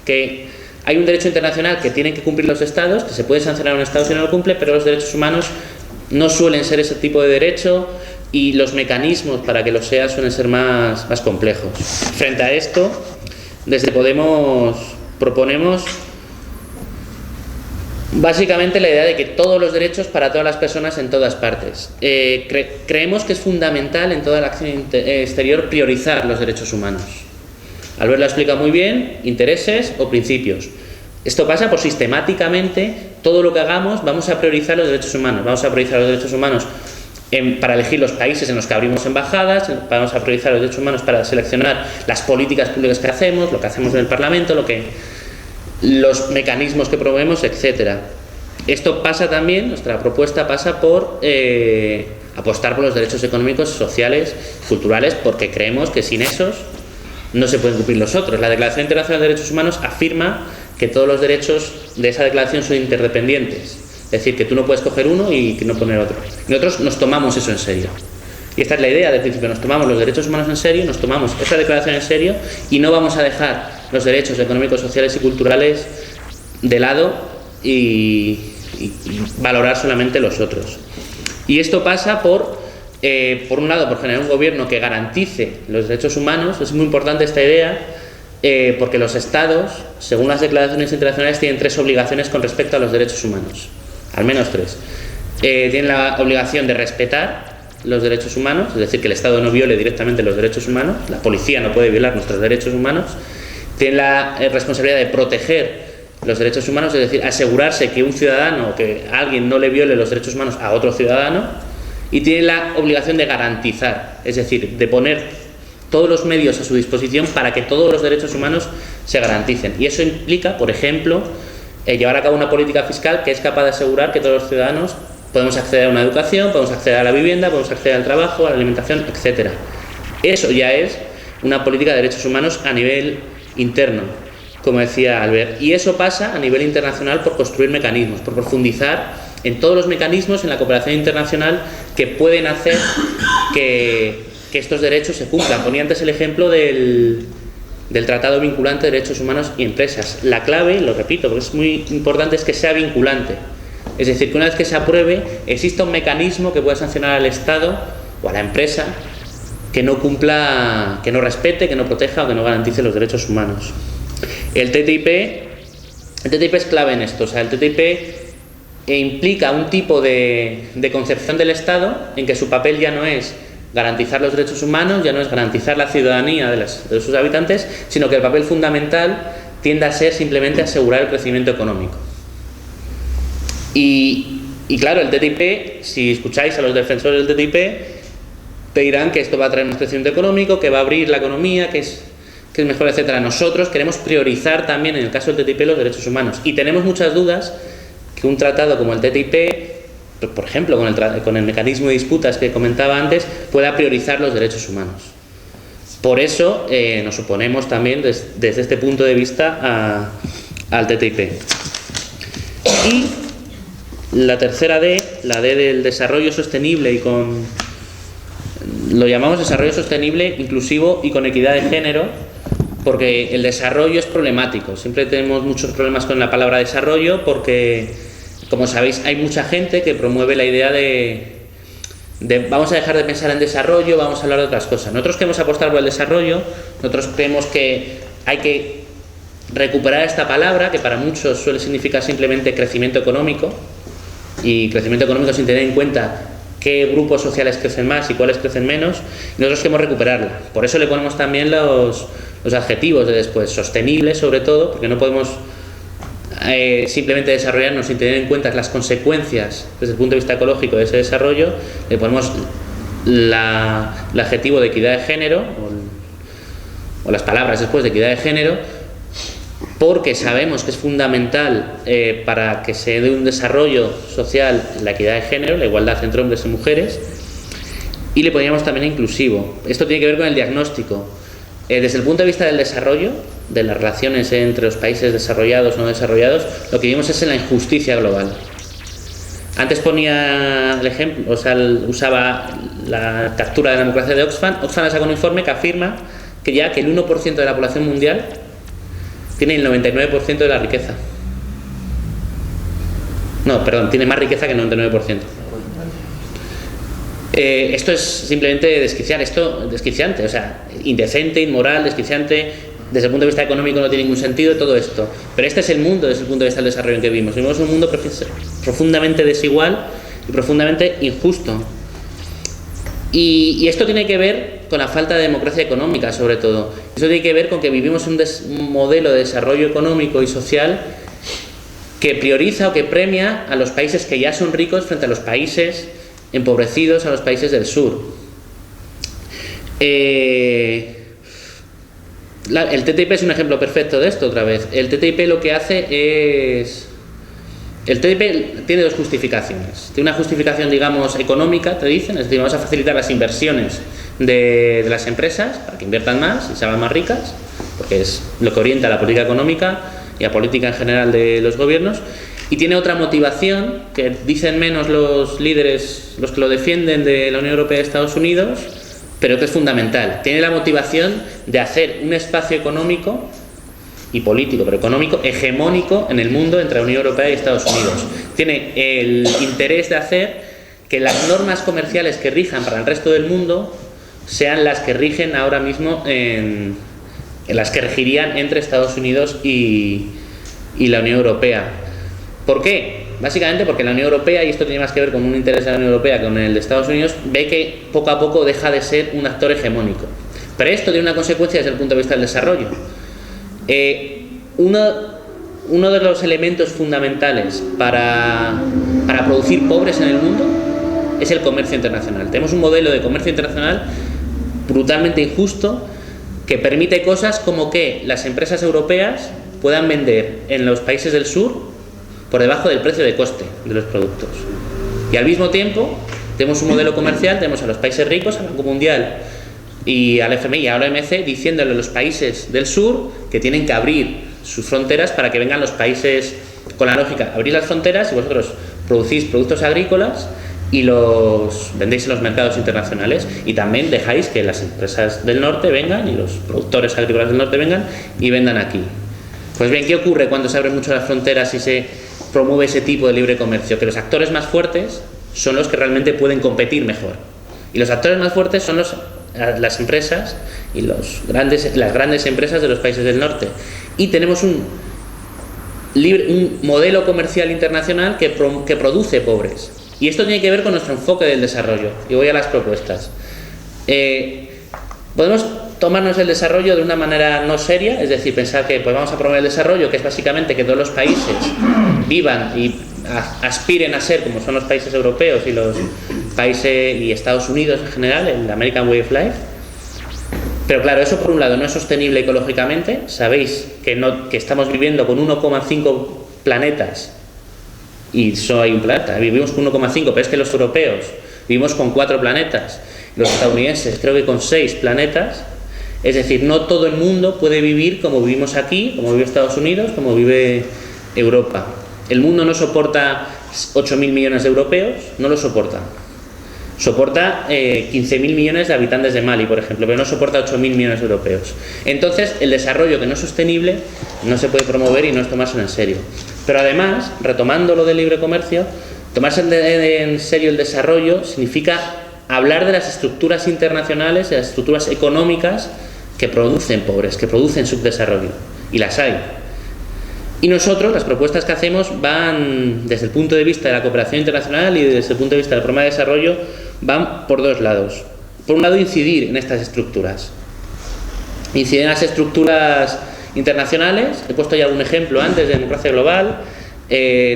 [SPEAKER 3] que hay un derecho internacional que tienen que cumplir los Estados, que se puede sancionar a un Estado si no lo cumple, pero los derechos humanos no suelen ser ese tipo de derecho y los mecanismos para que lo sea suelen ser más complejos. Frente a esto, desde Podemos proponemos básicamente la idea de que todos los derechos para todas las personas en todas partes. Creemos que es fundamental en toda la acción exterior priorizar los derechos humanos. Albert lo explica muy bien: intereses o principios. Esto pasa por sistemáticamente todo lo que hagamos vamos a priorizar los derechos humanos. Vamos a priorizar los derechos humanos para elegir los países en los que abrimos embajadas, vamos a priorizar los derechos humanos para seleccionar las políticas públicas que hacemos, lo que hacemos en el Parlamento, los mecanismos que promovemos, etcétera. Esto pasa también, nuestra propuesta pasa por apostar por los derechos económicos, sociales, culturales, porque creemos que sin esos no se pueden cumplir los otros. La Declaración Internacional de Derechos Humanos afirma que todos los derechos de esa declaración son interdependientes, es decir, que tú no puedes coger uno y no poner otro. Y nosotros nos tomamos eso en serio. Y esta es la idea del principio: nos tomamos los derechos humanos en serio, nos tomamos esa declaración en serio y no vamos a dejar los derechos económicos, sociales y culturales de lado y valorar solamente los otros. Y esto pasa por por un lado, por generar un gobierno que garantice los derechos humanos. Es muy importante esta idea, porque los Estados, según las declaraciones internacionales, tienen 3 obligaciones con respecto a los derechos humanos, al menos 3. Tienen la obligación de respetar los derechos humanos, es decir, que el Estado no viole directamente los derechos humanos, la policía no puede violar nuestros derechos humanos. Tienen la responsabilidad de proteger los derechos humanos, es decir, asegurarse que un ciudadano, que alguien no le viole los derechos humanos a otro ciudadano, y tienen la obligación de garantizar, es decir, de poner todos los medios a su disposición para que todos los derechos humanos se garanticen. Y eso implica, por ejemplo, llevar a cabo una política fiscal que es capaz de asegurar que todos los ciudadanos podemos acceder a una educación, podemos acceder a la vivienda, podemos acceder al trabajo, a la alimentación, etc. Eso ya es una política de derechos humanos a nivel interno, como decía Albert. Y eso pasa a nivel internacional por construir mecanismos, por profundizar en todos los mecanismos en la cooperación internacional que pueden hacer que estos derechos se cumplan. Ponía antes el ejemplo del Tratado Vinculante de Derechos Humanos y Empresas. La clave, lo repito, porque es muy importante, es que sea vinculante. Es decir, que una vez que se apruebe, exista un mecanismo que pueda sancionar al Estado o a la empresa que no cumpla, que no respete, que no proteja o que no garantice los derechos humanos. El TTIP es clave en esto. O sea, el TTIP implica un tipo de concepción del Estado en que su papel ya no es garantizar los derechos humanos, ya no es garantizar la ciudadanía de sus habitantes, sino que el papel fundamental tiende a ser simplemente asegurar el crecimiento económico. Y claro, el TTIP, si escucháis a los defensores del TTIP, te dirán que esto va a traer un crecimiento económico, que va a abrir la economía, que es mejor, etcétera. Nosotros queremos priorizar también, en el caso del TTIP, los derechos humanos. Y tenemos muchas dudas que un tratado como el TTIP, por ejemplo, con el mecanismo de disputas que comentaba antes, pueda priorizar los derechos humanos. Por eso nos oponemos también desde este punto de vista al TTIP. Y la tercera D, la D del desarrollo sostenible, lo llamamos desarrollo sostenible, inclusivo y con equidad de género, porque el desarrollo es problemático. Siempre tenemos muchos problemas con la palabra desarrollo porque, como sabéis, hay mucha gente que promueve la idea de vamos a dejar de pensar en desarrollo, vamos a hablar de otras cosas. Nosotros queremos apostar por el desarrollo, nosotros creemos que hay que recuperar esta palabra, que para muchos suele significar simplemente crecimiento económico, y crecimiento económico sin tener en cuenta qué grupos sociales crecen más y cuáles crecen menos, y nosotros queremos recuperarla. Por eso le ponemos también los adjetivos de después, sostenible sobre todo, porque no podemos simplemente desarrollarnos sin tener en cuenta las consecuencias desde el punto de vista ecológico de ese desarrollo. Le ponemos el adjetivo de equidad de género, o las palabras después de equidad de género, porque sabemos que es fundamental para que se dé un desarrollo social la equidad de género, la igualdad entre hombres y mujeres, y le poníamos también inclusivo. Esto tiene que ver con el diagnóstico. Desde el punto de vista del desarrollo, de las relaciones entre los países desarrollados o no desarrollados, lo que vimos es en la injusticia global. Antes ponía el ejemplo, usaba la captura de la democracia de Oxfam. Oxfam ha sacado un informe que afirma que el 1% de la población mundial tiene el 99% de la riqueza. No, perdón, tiene más riqueza que el 99%. Esto es simplemente desquiciante, o sea, indecente, inmoral, desquiciante. Desde el punto de vista económico no tiene ningún sentido todo esto. Pero este es el mundo desde el punto de vista del desarrollo en que vivimos. Vivimos un mundo profundamente desigual y profundamente injusto. Y esto tiene que ver con la falta de democracia económica, sobre todo. Esto tiene que ver con que vivimos un modelo de desarrollo económico y social que prioriza o que premia a los países que ya son ricos frente a los países empobrecidos, a los países del sur. El TTIP es un ejemplo perfecto de esto otra vez. El TTIP lo que hace es... El TTIP tiene dos justificaciones. Tiene una justificación, digamos, económica, te dicen, es decir, vamos a facilitar las inversiones de las empresas para que inviertan más y se hagan más ricas, porque es lo que orienta a la política económica y a política en general de los gobiernos. Y tiene otra motivación que dicen menos los líderes, los que lo defienden, de la Unión Europea y Estados Unidos, pero que es fundamental. Tiene la motivación de hacer un espacio económico y político, pero económico, hegemónico en el mundo entre la Unión Europea y Estados Unidos. Tiene el interés de hacer que las normas comerciales que rijan para el resto del mundo sean las que rigen ahora mismo en las que regirían entre Estados Unidos y la Unión Europea. ¿Por qué? Básicamente porque la Unión Europea, y esto tiene más que ver con un interés de la Unión Europea que con el de Estados Unidos, ve que poco a poco deja de ser un actor hegemónico. Pero esto tiene una consecuencia desde el punto de vista del desarrollo. Uno de los elementos fundamentales para producir pobres en el mundo es el comercio internacional. Tenemos un modelo de comercio internacional brutalmente injusto que permite cosas como que las empresas europeas puedan vender en los países del sur por debajo del precio de coste de los productos. Y al mismo tiempo tenemos un modelo comercial, tenemos a los países ricos, al Banco Mundial y al FMI y a la OMC diciéndole a los países del sur que tienen que abrir sus fronteras para que vengan los países con la lógica, abrir las fronteras y vosotros producís productos agrícolas y los vendéis en los mercados internacionales, y también dejáis que las empresas del norte vengan y los productores agrícolas del norte vengan y vendan aquí. Pues bien, ¿qué ocurre cuando se abren mucho las fronteras y se promueve ese tipo de libre comercio? Que los actores más fuertes son los que realmente pueden competir mejor, y los actores más fuertes son las empresas y las grandes empresas de los países del norte, y tenemos un modelo comercial internacional que produce pobres. Y esto tiene que ver con nuestro enfoque del desarrollo. Y voy a las propuestas. Podemos tomarnos el desarrollo de una manera no seria, es decir, pensar que pues vamos a promover el desarrollo, que es básicamente que todos los países vivan y aspiren a ser como son los países europeos y los países y Estados Unidos en general, el American Way of Life. Pero claro, eso por un lado no es sostenible ecológicamente. Sabéis que estamos viviendo con 1,5 planetas. Y solo hay un planeta, vivimos con 1,5, pero es que los europeos vivimos con 4 planetas, los estadounidenses creo que con 6 planetas, es decir, no todo el mundo puede vivir como vivimos aquí, como vive Estados Unidos, como vive Europa. El mundo no soporta 8.000 millones de europeos, no lo soporta. Soporta 15.000 millones de habitantes de Mali, por ejemplo, pero no soporta 8.000 millones de europeos. Entonces, el desarrollo que no es sostenible no se puede promover y no es tomárselo en serio. Pero además, retomando lo del libre comercio, tomarse en serio el desarrollo significa hablar de las estructuras internacionales, de las estructuras económicas que producen pobres, que producen subdesarrollo. Y las hay. Y nosotros, las propuestas que hacemos van desde el punto de vista de la cooperación internacional y desde el punto de vista del programa de desarrollo, van por dos lados. Por un lado, incidir en estas estructuras. Incidir en las estructuras internacionales. He puesto ya algún ejemplo antes de democracia global.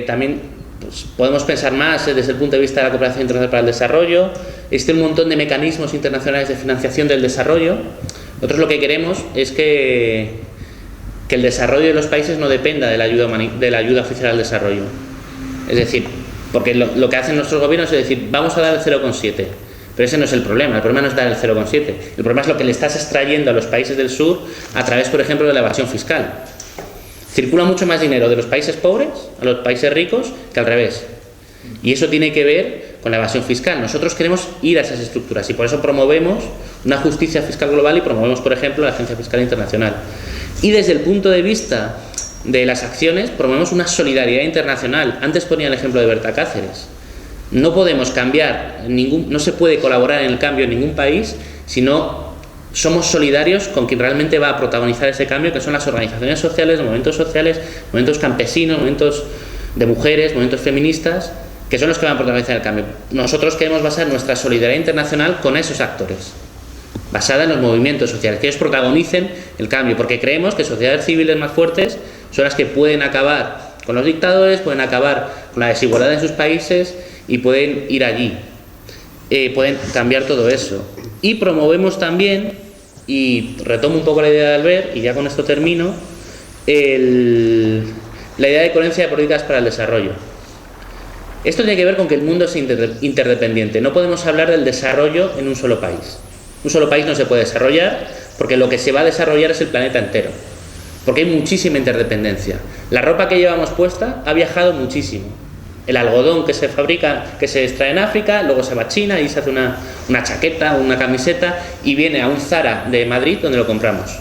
[SPEAKER 3] También pues, podemos pensar más desde el punto de vista de la cooperación internacional para el desarrollo. Existe un montón de mecanismos internacionales de financiación del desarrollo. Nosotros lo que queremos es que el desarrollo de los países no dependa de la ayuda oficial al desarrollo. Es decir, porque lo que hacen nuestros gobiernos es decir, vamos a dar el 0,7. Pero ese no es el problema no es dar el 0,7. El problema es lo que le estás extrayendo a los países del sur a través, por ejemplo, de la evasión fiscal. Circula mucho más dinero de los países pobres a los países ricos que al revés. Y eso tiene que ver con la evasión fiscal. Nosotros queremos ir a esas estructuras y por eso promovemos una justicia fiscal global y promovemos, por ejemplo, la Agencia Fiscal Internacional. Y desde el punto de vista de las acciones, promovemos una solidaridad internacional. Antes ponía el ejemplo de Berta Cáceres. No podemos cambiar, no se puede colaborar en el cambio en ningún país si no somos solidarios con quien realmente va a protagonizar ese cambio, que son las organizaciones sociales, movimientos campesinos, movimientos de mujeres, movimientos feministas, que son los que van a protagonizar el cambio. Nosotros queremos basar nuestra solidaridad internacional con esos actores, basada en los movimientos sociales, que ellos protagonicen el cambio, porque creemos que sociedades civiles más fuertes son las que pueden acabar con los dictadores, pueden acabar con la desigualdad en sus países y pueden ir allí, pueden cambiar todo eso. Y promovemos también, y retomo un poco la idea de Albert, y ya con esto termino, la idea de coherencia de políticas para el desarrollo. Esto tiene que ver con que el mundo es interdependiente. No podemos hablar del desarrollo en un solo país. Un solo país no se puede desarrollar porque lo que se va a desarrollar es el planeta entero. Porque hay muchísima interdependencia. La ropa que llevamos puesta ha viajado muchísimo. El algodón que se fabrica, que se extrae en África, luego se va a China y se hace una chaqueta o una camiseta y viene a un Zara de Madrid donde lo compramos.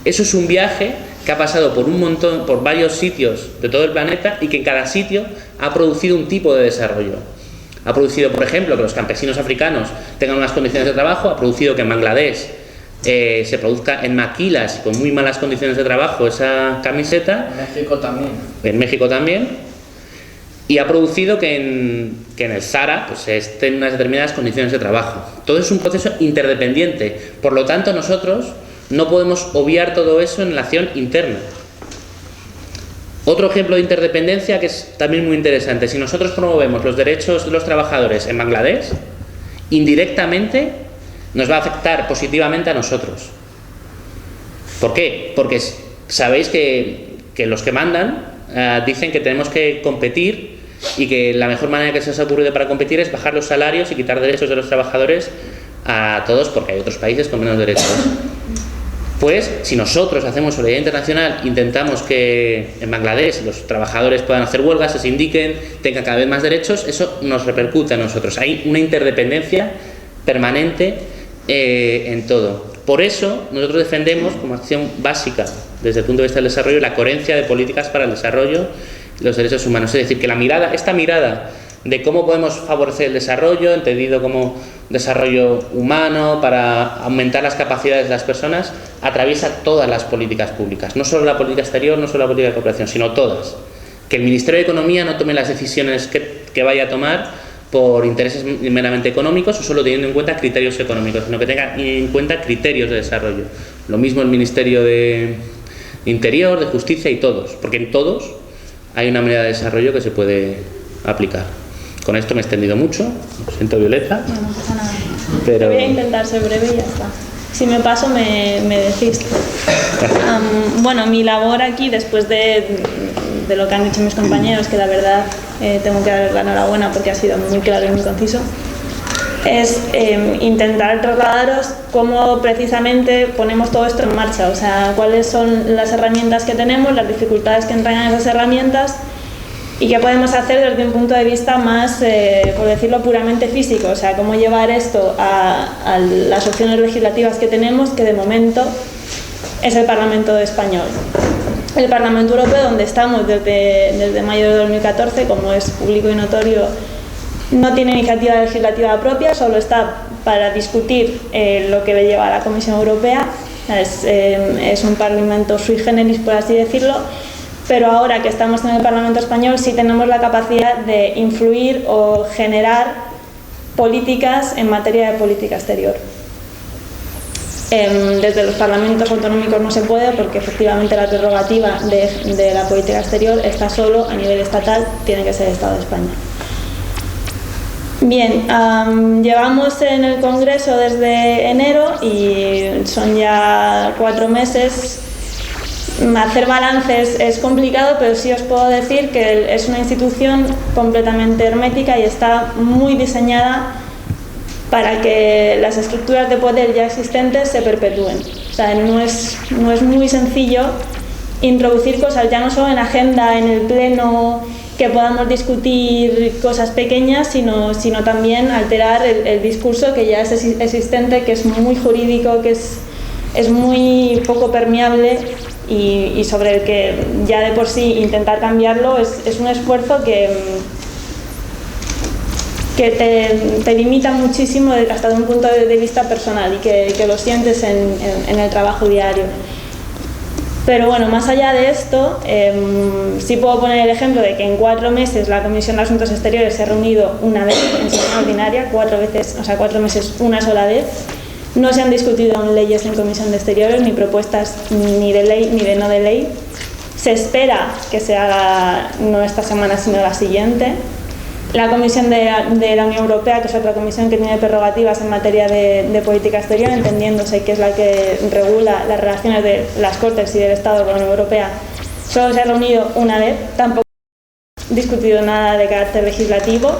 [SPEAKER 3] Eso es un viaje que ha pasado por varios sitios de todo el planeta y que en cada sitio ha producido un tipo de desarrollo. Ha producido, por ejemplo, que los campesinos africanos tengan unas condiciones de trabajo, ha producido que en Bangladesh se produzca en maquilas con muy malas condiciones de trabajo esa camiseta. En México también. Y ha producido que en el Sahara pues, estén unas determinadas condiciones de trabajo. Todo es un proceso interdependiente. Por lo tanto, nosotros no podemos obviar todo eso en la acción interna. Otro ejemplo de interdependencia que es también muy interesante. Si nosotros promovemos los derechos de los trabajadores en Bangladesh, indirectamente nos va a afectar positivamente a nosotros. ¿Por qué? Porque sabéis que los que mandan dicen que tenemos que competir y que la mejor manera que se os ha ocurrido para competir es bajar los salarios y quitar derechos de los trabajadores a todos, porque hay otros países con menos derechos. Pues si nosotros hacemos solidaridad internacional, intentamos que en Bangladesh los trabajadores puedan hacer huelgas, se sindiquen, tengan cada vez más derechos, eso nos repercute a nosotros. Hay una interdependencia permanente en todo. Por eso nosotros defendemos como acción básica desde el punto de vista del desarrollo la coherencia de políticas para el desarrollo y los derechos humanos. Es decir, que esta mirada de cómo podemos favorecer el desarrollo, entendido como desarrollo humano para aumentar las capacidades de las personas, atraviesa todas las políticas públicas, no solo la política exterior, no solo la política de cooperación, sino todas. Que el Ministerio de Economía no tome las decisiones que vaya a tomar por intereses meramente económicos o solo teniendo en cuenta criterios económicos, sino que tenga en cuenta criterios de desarrollo. Lo mismo el Ministerio de Interior, de Justicia y todos, porque en todos hay una manera de desarrollo que se puede aplicar. Con esto me he extendido mucho, lo siento, Violeta.
[SPEAKER 5] No pasa nada.
[SPEAKER 3] Pero...
[SPEAKER 5] Voy a intentar ser breve y ya está. Si me paso, me decís. Bueno, mi labor aquí, después de lo que han dicho mis compañeros, que la verdad tengo que dar la enhorabuena porque ha sido muy claro y muy conciso, es intentar trasladaros cómo precisamente ponemos todo esto en marcha, o sea, cuáles son las herramientas que tenemos, las dificultades que entrañan esas herramientas y qué podemos hacer desde un punto de vista más, por decirlo, puramente físico, o sea, cómo llevar esto a las opciones legislativas que tenemos, que de momento es el Parlamento español. El Parlamento Europeo, donde estamos desde mayo de 2014, como es público y notorio, no tiene iniciativa legislativa propia, solo está para discutir lo que le lleva a la Comisión Europea. Es un parlamento sui generis, por así decirlo, pero ahora que estamos en el Parlamento español sí tenemos la capacidad de influir o generar políticas en materia de política exterior. Desde los parlamentos autonómicos no se puede porque efectivamente la prerrogativa de la política exterior está solo a nivel estatal, tiene que ser el Estado de España. Bien, llevamos en el Congreso desde enero y son ya 4 meses. Hacer balances es complicado, pero sí os puedo decir que es una institución completamente hermética y está muy diseñada para que las estructuras de poder ya existentes se perpetúen. O sea, no es muy sencillo introducir cosas, ya no solo en agenda, en el pleno, que podamos discutir cosas pequeñas, sino también alterar el discurso que ya es existente, que es muy jurídico, que es muy poco permeable y sobre el que ya de por sí intentar cambiarlo es un esfuerzo que te limita muchísimo hasta de un punto de vista personal y que lo sientes en el trabajo diario. Pero bueno, más allá de esto, sí puedo poner el ejemplo de que en 4 meses la Comisión de Asuntos Exteriores se ha reunido una vez en sesión ordinaria, 4 veces, o sea, 4 meses una sola vez. No se han discutido aún leyes en Comisión de Exteriores, ni propuestas ni de ley ni de no de ley. Se espera que se haga no esta semana sino la siguiente. La Comisión de la Unión Europea, que es otra comisión que tiene prerrogativas en materia de política exterior, entendiéndose que es la que regula las relaciones de las Cortes y del Estado con la Unión Europea, solo se ha reunido una vez, tampoco ha discutido nada de carácter legislativo.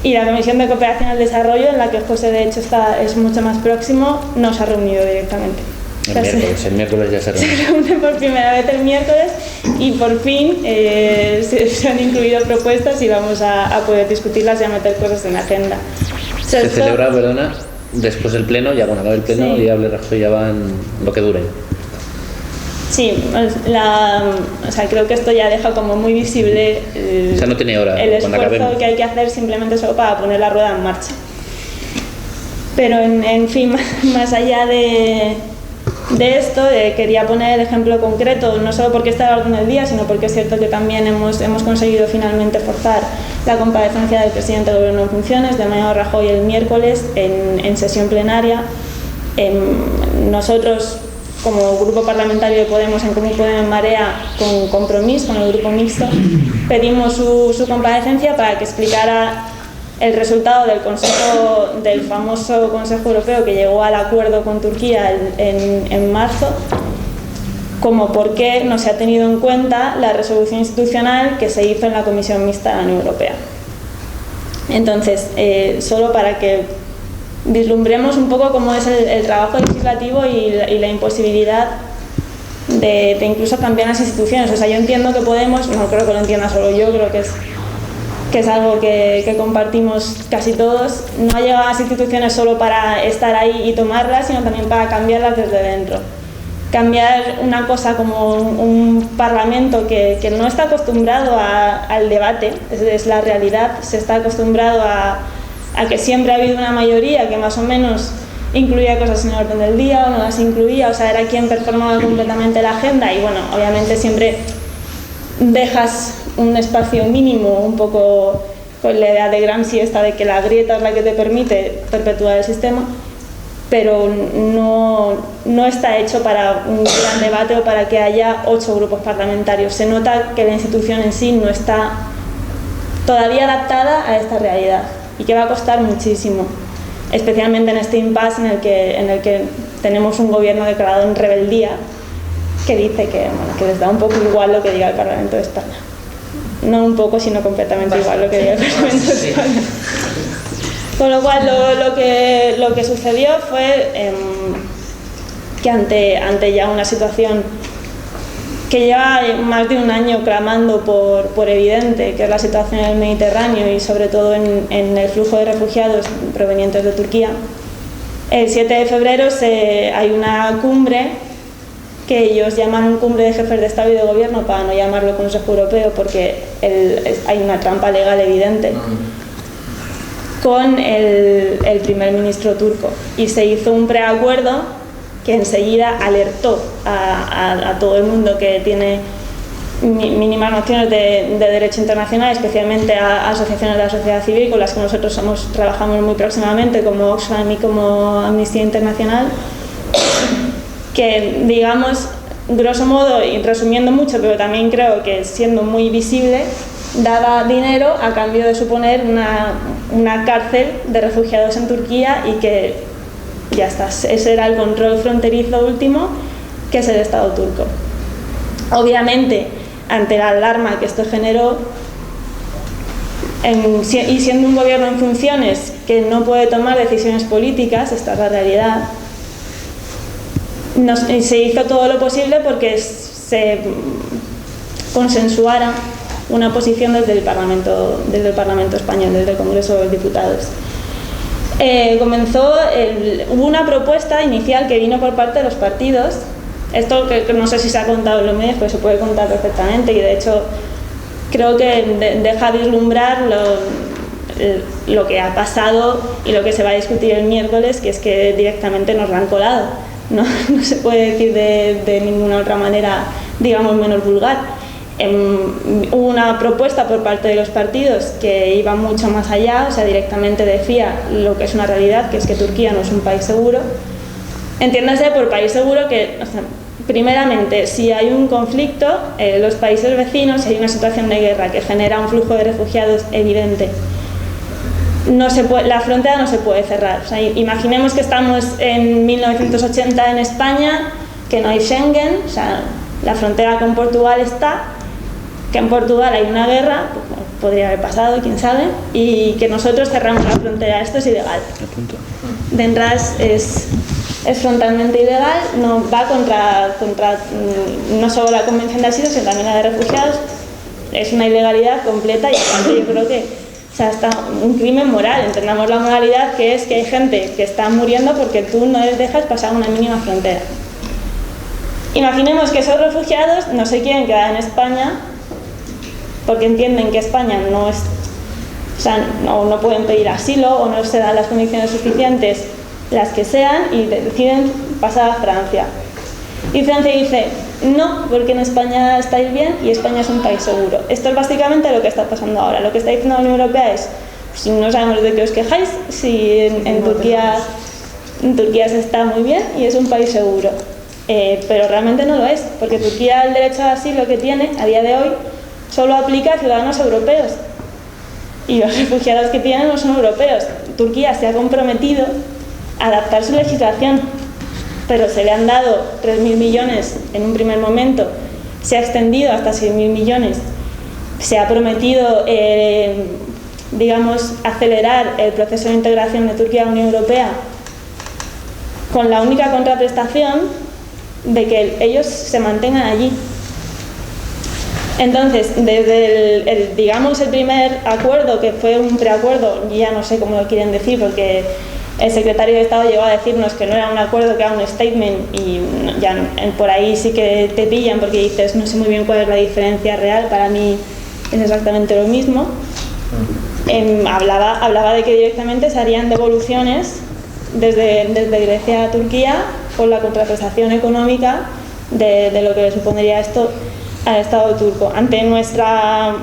[SPEAKER 5] Y la Comisión de Cooperación al Desarrollo, en la que José de hecho es mucho más próximo, no se ha reunido directamente.
[SPEAKER 3] El miércoles ya se reúne.
[SPEAKER 5] Se reúne por primera vez el miércoles y por fin se han incluido propuestas y vamos a poder discutirlas y a meter cosas en la agenda.
[SPEAKER 3] Se celebra, perdona, después del pleno, ya bueno, acaba el pleno,
[SPEAKER 5] sí.
[SPEAKER 3] y hable Rajoy ya va en lo que dure.
[SPEAKER 5] Sí, o sea, creo que esto ya deja como muy visible
[SPEAKER 3] O sea, no tiene hora
[SPEAKER 5] el
[SPEAKER 3] cuando
[SPEAKER 5] esfuerzo
[SPEAKER 3] acabemos.
[SPEAKER 5] que hay que hacer simplemente solo para poner la rueda en marcha. Pero en fin, más allá de esto, quería poner el ejemplo concreto, no solo porque está en el orden del día, sino porque es cierto que también hemos conseguido finalmente forzar la comparecencia del presidente del Gobierno en funciones, de Mariano Rajoy, el miércoles en sesión plenaria. Nosotros, como grupo parlamentario de Podemos, en Comú Podem en Marea, con Compromís, con el grupo mixto, pedimos su comparecencia para que explicara el resultado del famoso Consejo Europeo que llegó al acuerdo con Turquía en marzo, como por qué no se ha tenido en cuenta la resolución institucional que se hizo en la Comisión Mixta de la Unión Europea. Entonces, solo para que vislumbremos un poco cómo es el trabajo legislativo y la imposibilidad de incluso cambiar las instituciones. O sea, yo entiendo que Podemos, no creo que lo entienda solo yo, creo que es algo que compartimos casi todos, no ha llegado a las instituciones solo para estar ahí y tomarlas, sino también para cambiarlas desde dentro. Cambiar una cosa como un parlamento que no está acostumbrado al debate, es la realidad, se está acostumbrado a que siempre ha habido una mayoría que más o menos incluía cosas en el orden del día o no las incluía, o sea, era quien performaba completamente la agenda y bueno, obviamente siempre dejas un espacio mínimo, un poco con la idea de Gramsci esta de que la grieta es la que te permite perpetuar el sistema, pero no está hecho para un gran debate o para que haya 8 grupos parlamentarios. Se nota que la institución en sí no está todavía adaptada a esta realidad y que va a costar muchísimo, especialmente en este impasse en el que tenemos un gobierno declarado en rebeldía que dice que les da un poco igual lo que diga el Parlamento de España. No un poco, sino completamente igual lo que diga el Parlamento de España. Con lo cual, lo que sucedió fue que ante ya una situación que lleva más de un año clamando por evidente, que es la situación en el Mediterráneo y sobre todo en el flujo de refugiados provenientes de Turquía, el 7 de febrero hay una cumbre que ellos llaman cumbre de jefes de Estado y de Gobierno para no llamarlo Consejo Europeo porque hay una trampa legal evidente, con el primer ministro turco, y se hizo un preacuerdo que enseguida alertó a todo el mundo que tiene mínimas nociones de derecho internacional, especialmente a asociaciones de la sociedad civil con las que nosotros trabajamos muy próximamente, como Oxfam y como Amnistía Internacional, que, digamos, grosso modo, y resumiendo mucho, pero también creo que siendo muy visible, daba dinero a cambio de suponer una cárcel de refugiados en Turquía y que ya está, ese era el control fronterizo último, que es el Estado turco. Obviamente, ante la alarma que esto generó, y siendo un gobierno en funciones que no puede tomar decisiones políticas, esta es la realidad, se hizo todo lo posible porque se consensuara una posición desde el Parlamento español, desde el Congreso de los Diputados. Hubo una propuesta inicial que vino por parte de los partidos, esto que no sé si se ha contado en los medios, pero se puede contar perfectamente, y de hecho creo que deja vislumbrar lo que ha pasado y lo que se va a discutir el miércoles, que es que directamente nos la han colado, no se puede decir de ninguna otra manera, digamos, menos vulgar. Hubo una propuesta por parte de los partidos que iba mucho más allá, o sea, directamente decía lo que es una realidad, que es que Turquía no es un país seguro. Entiéndase por país seguro que, o sea, primeramente, si hay un conflicto, los países vecinos, si hay una situación de guerra que genera un flujo de refugiados evidente, la frontera no se puede cerrar. O sea, imaginemos que estamos en 1980 en España, que no hay Schengen, o sea, la frontera con Portugal está, que en Portugal hay una guerra, pues, bueno, podría haber pasado, quién sabe, y que nosotros cerramos la frontera. Esto es ilegal. De entrada es frontalmente ilegal, no va contra no solo la Convención de Asilo, sino también la de Refugiados. Es una ilegalidad completa y aparte yo creo que, o sea, está un crimen moral. Entendamos la moralidad, que es que hay gente que está muriendo porque tú no les dejas pasar una mínima frontera. Imaginemos que esos refugiados no se quieren quedar en España porque entienden que España no es, o sea, no pueden pedir asilo o no se dan las condiciones suficientes, las que sean, y deciden pasar a Francia. Y Francia dice, no, porque en España estáis bien y España es un país seguro. Esto es básicamente lo que está pasando ahora. Lo que está diciendo la Unión Europea es, si no sabemos de qué os quejáis, si en Turquía se está muy bien y es un país seguro. Pero realmente no lo es, porque Turquía, el derecho de asilo que tiene a día de hoy solo aplica a ciudadanos europeos y los refugiados que tienen no son europeos. Turquía se ha comprometido a adaptar su legislación, pero se le han dado 3.000 millones en un primer momento, se ha extendido hasta 6.000 millones, se ha prometido digamos, acelerar el proceso de integración de Turquía a la Unión Europea con la única contraprestación de que ellos se mantengan allí. Entonces, desde digamos el primer acuerdo, que fue un preacuerdo, ya no sé cómo lo quieren decir, porque el secretario de Estado llegó a decirnos que no era un acuerdo, que era un statement, y ya por ahí sí que te pillan porque dices, no sé muy bien cuál es la diferencia real, para mí es exactamente lo mismo. Hablaba de que directamente se harían devoluciones desde Grecia a Turquía con la contraprestación económica de lo que le supondría esto al Estado turco. Ante nuestra,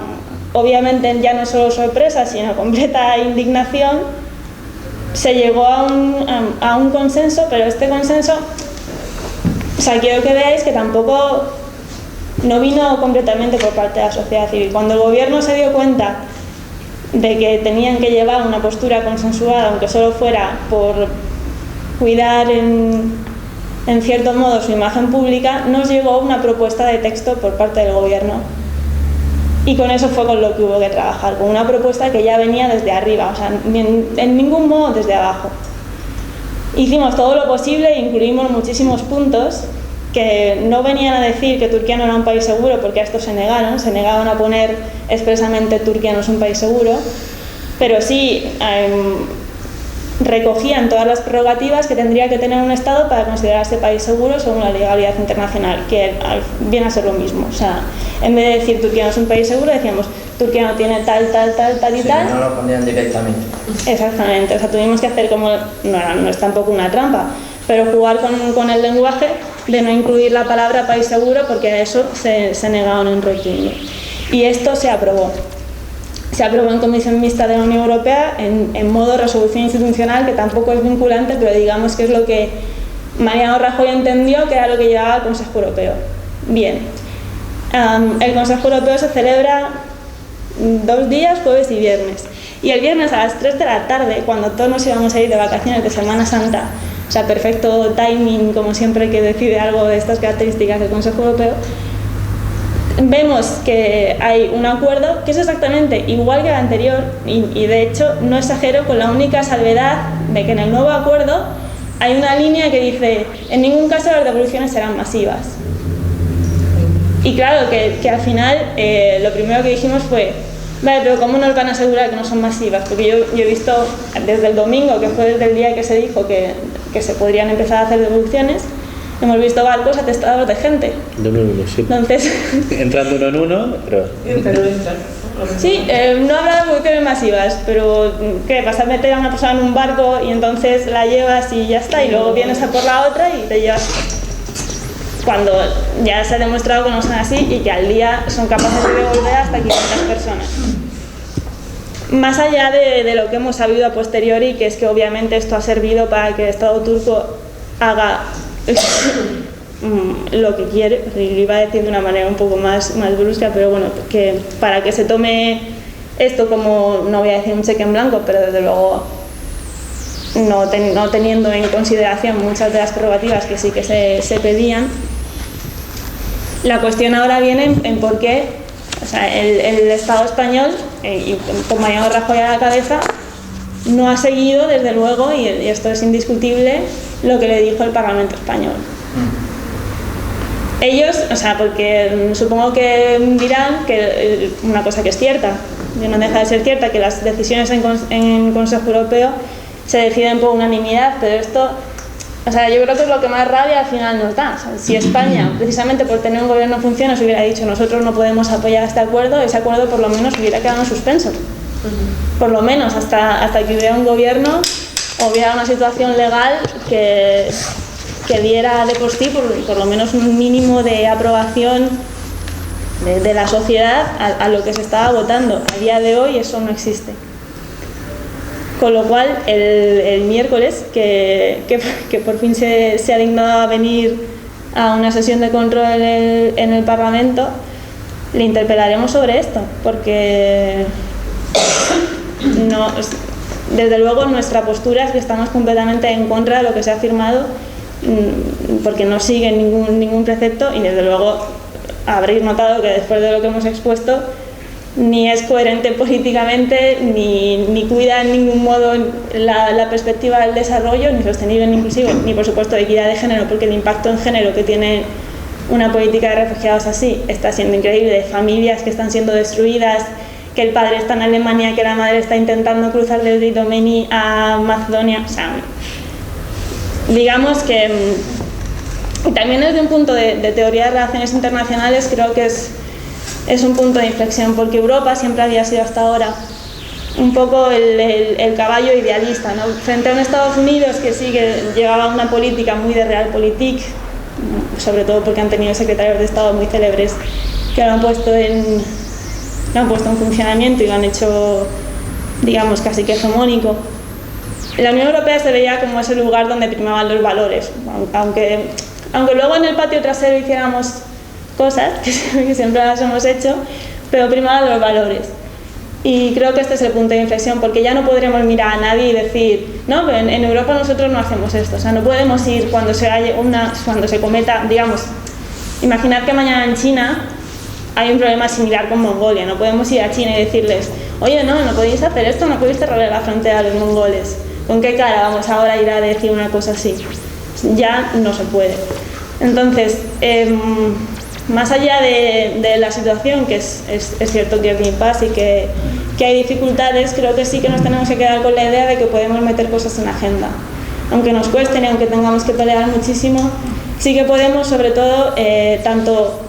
[SPEAKER 5] obviamente ya no solo sorpresa, sino completa indignación, se llegó a un consenso, pero este consenso, o sea, quiero que veáis que tampoco no vino completamente por parte de la sociedad civil. Cuando el gobierno se dio cuenta de que tenían que llevar una postura consensuada, aunque solo fuera por cuidar en cierto modo su imagen pública, nos llegó una propuesta de texto por parte del gobierno. Y con eso fue con lo que hubo que trabajar, con una propuesta que ya venía desde arriba, o sea, en ningún modo desde abajo. Hicimos todo lo posible e incluimos muchísimos puntos que no venían a decir que Turquía no era un país seguro, porque a esto se negaban a poner expresamente Turquía no es un país seguro, pero sí recogían todas las prerrogativas que tendría que tener un Estado para considerarse país seguro según la legalidad internacional, que viene a ser lo mismo. O sea, en vez de decir Turquía no es un país seguro, decíamos Turquía no tiene tal y
[SPEAKER 6] sí,
[SPEAKER 5] tal.
[SPEAKER 6] No lo ponían directamente.
[SPEAKER 5] Exactamente, o sea, tuvimos que hacer como, no es tampoco una trampa, pero jugar con el lenguaje de no incluir la palabra país seguro, porque a eso se negaron en rotundo. Y esto se aprobó. Se aprobó en comisión mixta de la Unión Europea en modo resolución institucional, que tampoco es vinculante, pero digamos que es lo que Mariano Rajoy entendió que era lo que llevaba al Consejo Europeo. Bien, el Consejo Europeo se celebra 2 días, jueves y viernes. Y el viernes a las 3 de la tarde, cuando todos nos íbamos a ir de vacaciones de Semana Santa, o sea, perfecto timing, como siempre que decide algo de estas características del Consejo Europeo, vemos que hay un acuerdo que es exactamente igual que el anterior y de hecho no exagero, con la única salvedad de que en el nuevo acuerdo hay una línea que dice en ningún caso las devoluciones serán masivas. Y claro, que al final lo primero que dijimos fue, vale, pero ¿cómo nos van a asegurar que no son masivas? Porque yo he visto desde el domingo, que fue desde el día que se dijo que se podrían empezar a hacer devoluciones, hemos visto barcos atestados de gente.
[SPEAKER 3] De uno en uno, sí.
[SPEAKER 5] Entonces,
[SPEAKER 3] entrando uno en uno, pero...
[SPEAKER 5] Sí, no habrá devoluciones masivas, pero ¿qué? Vas a meter a una persona en un barco y entonces la llevas y ya está, y luego vienes a por la otra y te llevas... Cuando ya se ha demostrado que no son así y que al día son capaces de devolver hasta 500 personas. Más allá de lo que hemos sabido a posteriori, que es que obviamente esto ha servido para que el Estado turco haga lo que quiere, lo iba a decir de una manera un poco más brusca, pero bueno, que para que se tome esto como, no voy a decir un cheque en blanco, pero desde luego no teniendo en consideración muchas de las prerrogativas que sí que se pedían. La cuestión ahora viene en por qué, o sea, el Estado español, y con Mariano Rajoy a la cabeza, no ha seguido, desde luego, y esto es indiscutible, lo que le dijo el Parlamento español. Ellos, o sea, porque supongo que dirán que una cosa que es cierta, que no deja de ser cierta, que las decisiones en Consejo Europeo se deciden por unanimidad, pero esto O sea, yo creo que es lo que más rabia al final nos da. O sea, si España, precisamente por tener un gobierno en funciones, hubiera dicho nosotros no podemos apoyar este acuerdo, ese acuerdo por lo menos hubiera quedado en suspenso. Por lo menos hasta que hubiera un gobierno o hubiera una situación legal que diera de por sí por lo menos un mínimo de aprobación de la sociedad a lo que se estaba votando. A día de hoy eso no existe. Con lo cual, el miércoles, que por fin se ha dignado a venir a una sesión de control en el Parlamento, le interpelaremos sobre esto, porque no, desde luego nuestra postura es que estamos completamente en contra de lo que se ha firmado, porque no sigue ningún precepto, y desde luego habréis notado que después de lo que hemos expuesto, ni es coherente políticamente, ni cuida en ningún modo la perspectiva del desarrollo, ni sostenible, ni inclusivo, ni por supuesto de equidad de género, porque el impacto en género que tiene una política de refugiados así está siendo increíble, de familias que están siendo destruidas, que el padre está en Alemania, que la madre está intentando cruzar desde Idomeni a Macedonia. O sea, digamos que también desde un punto de teoría de relaciones internacionales creo que es un punto de inflexión, porque Europa siempre había sido hasta ahora un poco el caballo idealista, ¿no? Frente a un Estados Unidos que sí que llevaba una política muy de realpolitik, sobre todo porque han tenido secretarios de Estado muy célebres que lo han puesto en funcionamiento y lo han hecho, digamos, casi que hegemónico. La Unión Europea se veía como ese lugar donde primaban los valores, aunque luego en el patio trasero hiciéramos cosas que siempre las hemos hecho, pero primaban los valores. Y creo que este es el punto de inflexión, porque ya no podremos mirar a nadie y decir, no, en Europa nosotros no hacemos esto. O sea, no podemos ir cuando se cometa, digamos, imaginar que mañana en China hay un problema similar con Mongolia. No podemos ir a China y decirles, oye, no podéis hacer esto, no podéis cerrar la frontera a los mongoles. ¿Con qué cara vamos ahora a ir a decir una cosa así? Ya no se puede. Entonces, más allá de la situación, que es cierto que es de impasse y que hay dificultades, creo que sí que nos tenemos que quedar con la idea de que podemos meter cosas en la agenda. Aunque nos cuesten y aunque tengamos que tolerar muchísimo, sí que podemos, sobre todo, tanto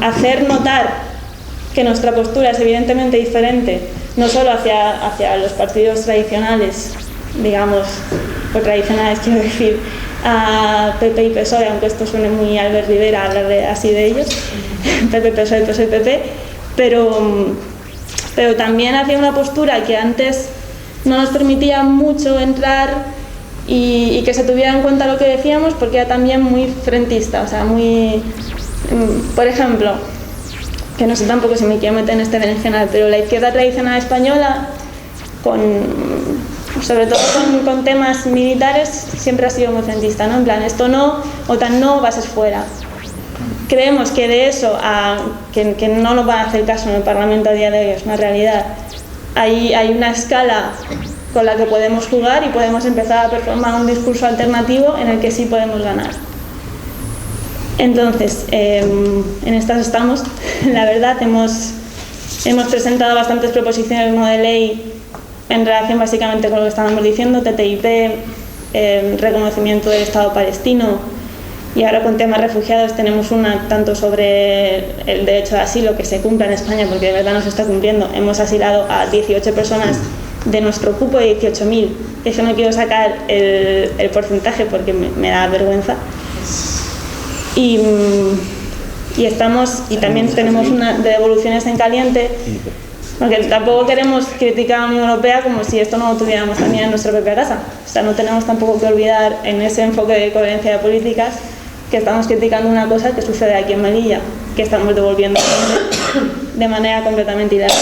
[SPEAKER 5] hacer notar que nuestra postura es evidentemente diferente, no solo hacia los partidos tradicionales, digamos, por tradicionales quiero decir, a PP y PSOE, aunque esto suene muy a Albert Rivera hablar así de ellos, PP, PSOE, PSOE, PP, pero también hacia una postura que antes no nos permitía mucho entrar y que se tuviera en cuenta lo que decíamos, porque era también muy frentista, o sea, muy... Por ejemplo, que no sé tampoco si me quiero meter en este berenjenal, pero la izquierda tradicional española, sobre todo con temas militares, siempre ha sido muy frentista, ¿no? En plan, esto no, OTAN no, bases fuera. Creemos que de eso a que no nos van a hacer caso en el Parlamento a día de hoy, es una realidad. Hay una escala con la que podemos jugar y podemos empezar a performar un discurso alternativo en el que sí podemos ganar. Entonces, en estas estamos. La verdad, hemos presentado bastantes proposiciones no de ley en relación básicamente con lo que estábamos diciendo, TTIP, reconocimiento del Estado palestino, y ahora con temas refugiados tenemos una tanto sobre el derecho de asilo que se cumpla en España, porque de verdad no se está cumpliendo. Hemos asilado a 18 personas de nuestro cupo de 18.000. Eso no quiero sacar el porcentaje porque me da vergüenza. Y también tenemos una de devoluciones en caliente, porque tampoco queremos criticar a la Unión Europea como si esto no lo tuviéramos también en nuestra propia casa. O sea, no tenemos tampoco que olvidar en ese enfoque de coherencia de políticas que estamos criticando una cosa que sucede aquí en Melilla, que estamos devolviendo de manera completamente ilegal.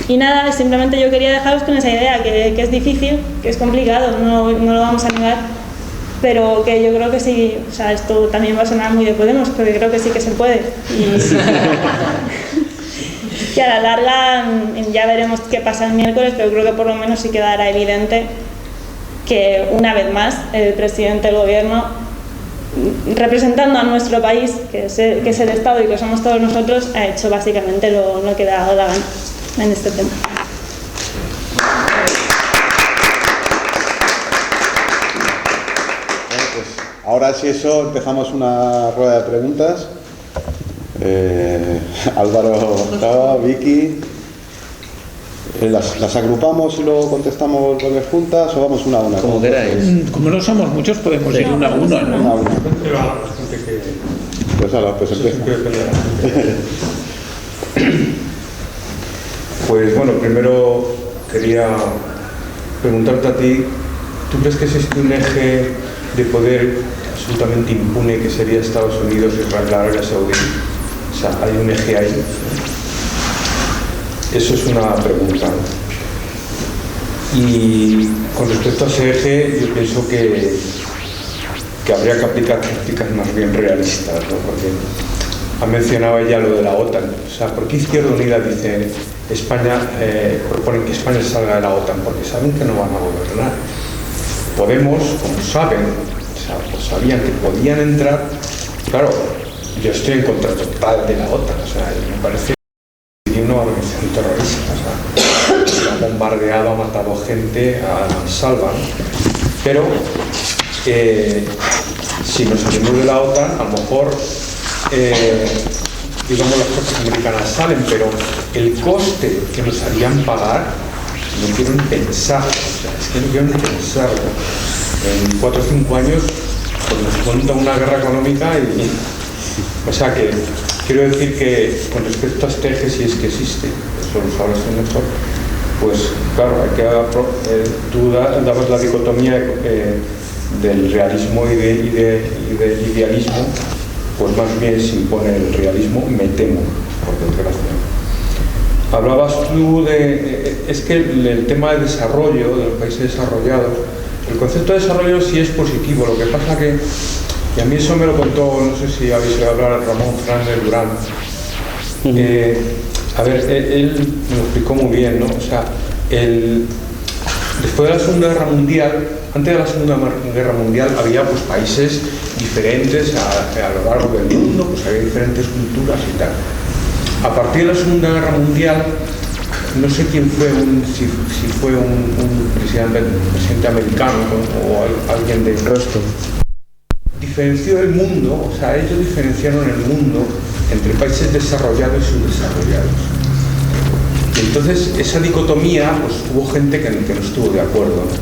[SPEAKER 5] Y nada, simplemente yo quería dejaros con esa idea, que es difícil, que es complicado, no lo vamos a negar, pero que yo creo que sí. O sea, esto también va a sonar muy de Podemos, pero creo que sí que se puede. Y a la larga ya veremos qué pasa el miércoles, pero creo que por lo menos sí quedará evidente que una vez más el presidente del gobierno, representando a nuestro país, que es el Estado y que somos todos nosotros, ha hecho básicamente lo que le ha dado la gana en este tema.
[SPEAKER 1] ahora si eso empezamos una rueda de preguntas. Álvaro, Gustavo, Vicky. ¿Las agrupamos y luego contestamos varias juntas o vamos una a una?
[SPEAKER 3] Como queráis.
[SPEAKER 2] Como no somos muchos, podemos ir uno a uno, ¿no?
[SPEAKER 1] Una a una.
[SPEAKER 6] Pero a la gente que...
[SPEAKER 1] Pues ahora, pues
[SPEAKER 6] Eso
[SPEAKER 1] empieza.
[SPEAKER 6] siempre depende de la gente. Pues bueno, primero quería preguntarte a ti, ¿tú crees que existe un eje de poder absolutamente impune que sería Estados Unidos, Israel, la Arabia Saudí? O sea, hay un eje ahí. Eso es una pregunta, ¿no? Y con respecto a ese eje, yo pienso que habría que aplicar prácticas más bien realistas, ¿no? Porque ha mencionado ella lo de la OTAN. O sea, ¿por qué Izquierda Unida dice España, proponen que España salga de la OTAN? Porque saben que no van a gobernar. Podemos, como saben, o sea, pues sabían que podían entrar. Claro, yo estoy en contra total de la OTAN. O sea, me parece una organización terrorista. O sea, ha bombardeado, ha matado gente a salva, ¿no? Pero si nos salimos de la OTAN, a lo mejor digamos las fuerzas americanas salen, pero el coste que nos harían pagar no quiero ni pensar, o sea, es que no quiero ni pensarlo. En 4 o 5 años pues nos monta una guerra económica y o sea que quiero decir que con respecto a este eje, si es que existe, eso lo sabes tú mejor, pues claro, hay que tú dabas la dicotomía del realismo y del idealismo, pues más bien se impone el realismo, me temo, por desgracia. Hablabas tú es que el tema de desarrollo, de los países desarrollados, el concepto de desarrollo sí es positivo, lo que pasa que, y a mí eso me lo contó, no sé si habéis oído hablar, Ramón Fernández Durán. A ver, él me lo explicó muy bien, ¿no? O sea, después de la Segunda Guerra Mundial, antes de la Segunda Guerra Mundial había pues países diferentes a lo largo del mundo, pues había diferentes culturas y tal. A partir de la Segunda Guerra Mundial, no sé quién fue, si fue un presidente americano o alguien de resto, diferenció el mundo, o sea, ellos diferenciaron el mundo entre países desarrollados y subdesarrollados. Y entonces esa dicotomía, pues hubo gente que no estuvo de acuerdo, ¿no?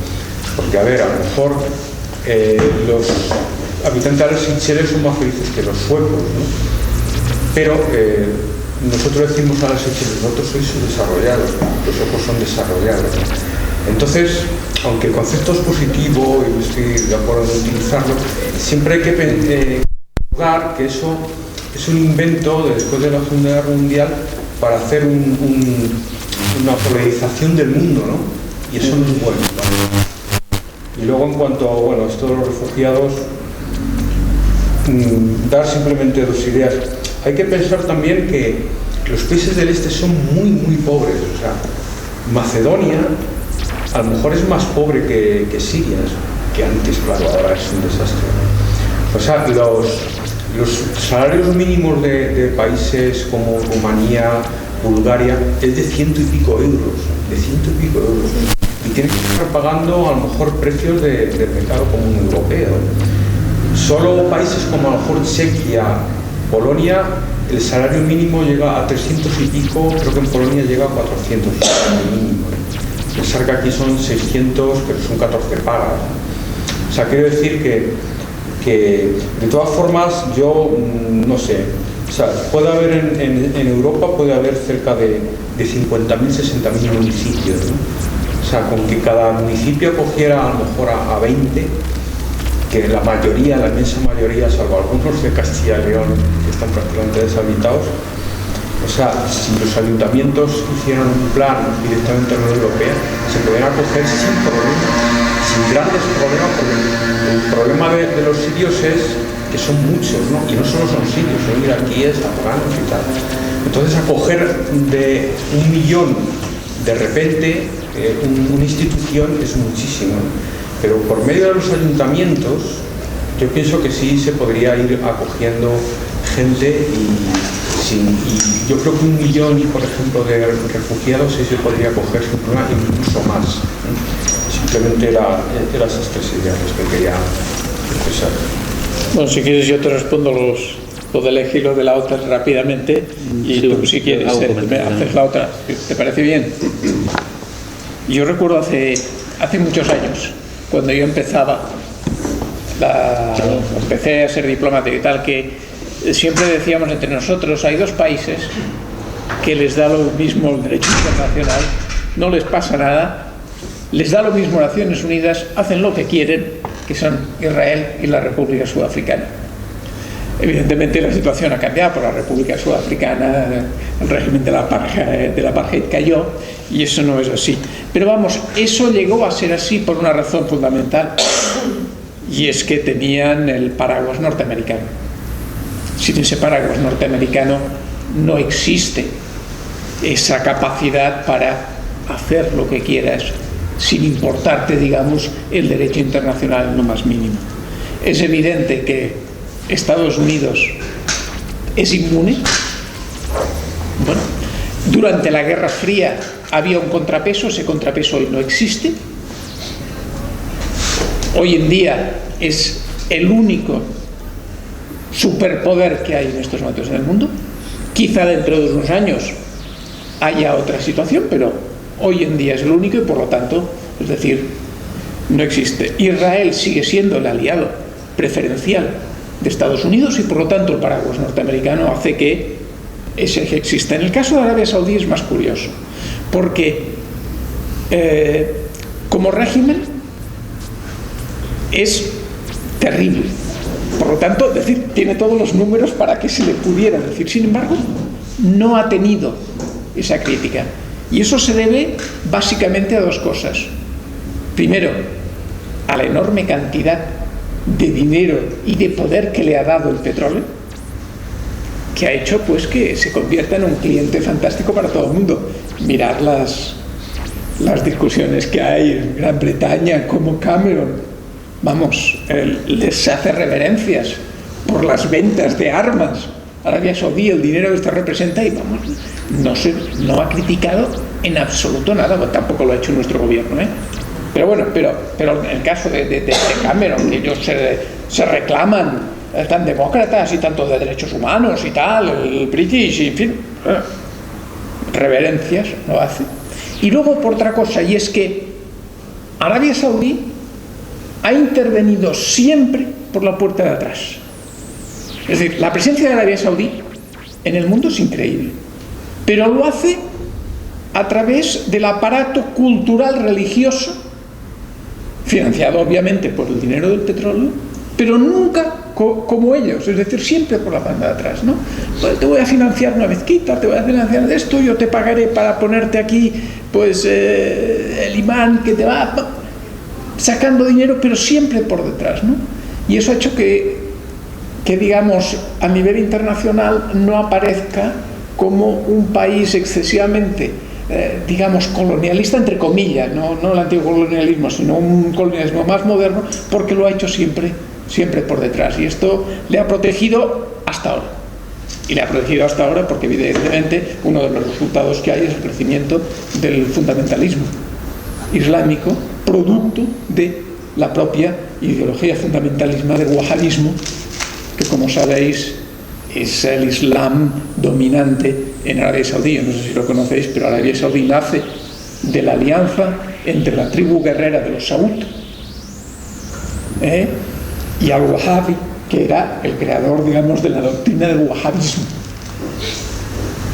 [SPEAKER 6] Porque a ver, a lo mejor los habitantes de las Seychelles son más felices que los suecos, ¿no? Pero nosotros decimos a las Seychelles, nosotros sois subdesarrollados, los suecos son desarrollados, ¿no? Entonces, aunque el concepto es positivo y estoy de acuerdo en utilizarlo, siempre hay que recordar que eso es un invento después de la Segunda Guerra Mundial para hacer una polarización del mundo, ¿no? Y eso no es bueno, ¿no? Y luego en cuanto a, bueno, esto de los refugiados, dar simplemente 2 ideas. Hay que pensar también que los países del este son muy, muy pobres. O sea, Macedonia a lo mejor es más pobre que Siria, que antes, claro, ahora es un desastre. O sea, los salarios mínimos de países como Rumanía, Bulgaria, es de 100 y pico euros, y tienen que estar pagando a lo mejor precios del mercado común europeo. Solo países como a lo mejor Chequia, Polonia, el salario mínimo llega a 300 y pico, creo que en Polonia llega a 400 el mínimo. Pensar que aquí son 600, pero son 14 pagas. O sea, quiero decir que de todas formas yo no sé, o sea, puede haber en Europa puede haber cerca de 50.000, 60.000 municipios, ¿no? O sea, con que cada municipio cogiera a lo mejor a 20, que la mayoría, la inmensa mayoría, salvo algunos de Castilla y León que están prácticamente deshabitados, o sea, si los ayuntamientos hicieran un plan directamente en la Unión Europea, se podrían acoger sin problemas, sin grandes problemas, porque el problema de los sirios es que son muchos, ¿no? Y no solo son sirios, son iraquíes, afganos y tal. Entonces, acoger de 1 millón de repente una institución es muchísimo, pero por medio de los ayuntamientos yo pienso que sí se podría ir acogiendo gente y yo creo que 1 millón, por ejemplo, de refugiados sí se podría acoger sin problema, incluso más. Simplemente eran esas 3 ideas que quería expresar.
[SPEAKER 2] Bueno, si quieres yo te respondo lo del eje y lo de la OTAN rápidamente y
[SPEAKER 3] Sí,
[SPEAKER 2] tú si quieres haces la otra. ¿Te parece bien? Yo recuerdo hace muchos años, cuando yo empecé a ser diplomático y tal, que siempre decíamos entre nosotros, hay dos países que les da lo mismo el derecho internacional, no les pasa nada, les da lo mismo Naciones Unidas, hacen lo que quieren, que son Israel y la República Sudafricana. Evidentemente la situación ha cambiado por la República Sudafricana, el régimen de la apartheid cayó y eso no es así. Pero vamos, eso llegó a ser así por una razón fundamental, y es que tenían el paraguas norteamericano. Sin ese paraguas norteamericano no existe esa capacidad para hacer lo que quieras sin importarte, digamos, el derecho internacional en lo más mínimo. Es evidente que Estados Unidos es inmune. Bueno, durante la Guerra Fría había un contrapeso, ese contrapeso hoy no existe. Hoy en día es el único superpoder que hay en estos momentos en el mundo. Quizá dentro de unos años haya otra situación, pero hoy en día es el único y por lo tanto, es decir, no existe. Israel sigue siendo el aliado preferencial de Estados Unidos y por lo tanto el paraguas norteamericano hace que ese eje exista. En el caso de Arabia Saudí es más curioso, porque como régimen es terrible. Por lo tanto, es decir, tiene todos los números para que se le pudiera decir. Sin embargo, no ha tenido esa crítica. Y eso se debe básicamente a dos cosas. Primero, a la enorme cantidad de dinero y de poder que le ha dado el petróleo, que ha hecho pues que se convierta en un cliente fantástico para todo el mundo. Mirad las discusiones que hay en Gran Bretaña, como Cameron, vamos, les hace reverencias por las ventas de armas. Arabia Saudí, el dinero que esto representa, y vamos, no ha criticado en absoluto nada. Bueno, tampoco lo ha hecho nuestro gobierno, ¿eh? Pero bueno, pero en el caso de Cameron, que ellos se reclaman tan demócratas y tanto de derechos humanos y tal, el British, y en fin, reverencias lo hace. Y luego por otra cosa, y es que Arabia Saudí ha intervenido siempre por la puerta de atrás. Es decir, la presencia de Arabia Saudí en el mundo es increíble, pero lo hace a través del aparato cultural religioso, financiado obviamente por el dinero del petróleo, pero nunca como ellos, es decir, siempre por la banda de atrás, ¿no? Pues te voy a financiar una mezquita, te voy a financiar de esto, yo te pagaré para ponerte aquí, pues, el imán que te va sacando dinero, pero siempre por detrás, ¿no? Y eso ha hecho que digamos, a nivel internacional no aparezca como un país excesivamente, digamos, colonialista, entre comillas, no el antiguo colonialismo, sino un colonialismo más moderno, porque lo ha hecho siempre por detrás. Y esto le ha protegido hasta ahora. Y le ha protegido hasta ahora porque, evidentemente, uno de los resultados que hay es el crecimiento del fundamentalismo islámico, producto de la propia ideología fundamentalista del wahabismo, que, como sabéis, es el islam dominante en Arabia Saudí. No sé si lo conocéis, pero Arabia Saudí nace de la alianza entre la tribu guerrera de los Saud y al-Wahhabi, que era el creador, digamos, de la doctrina del wahabismo.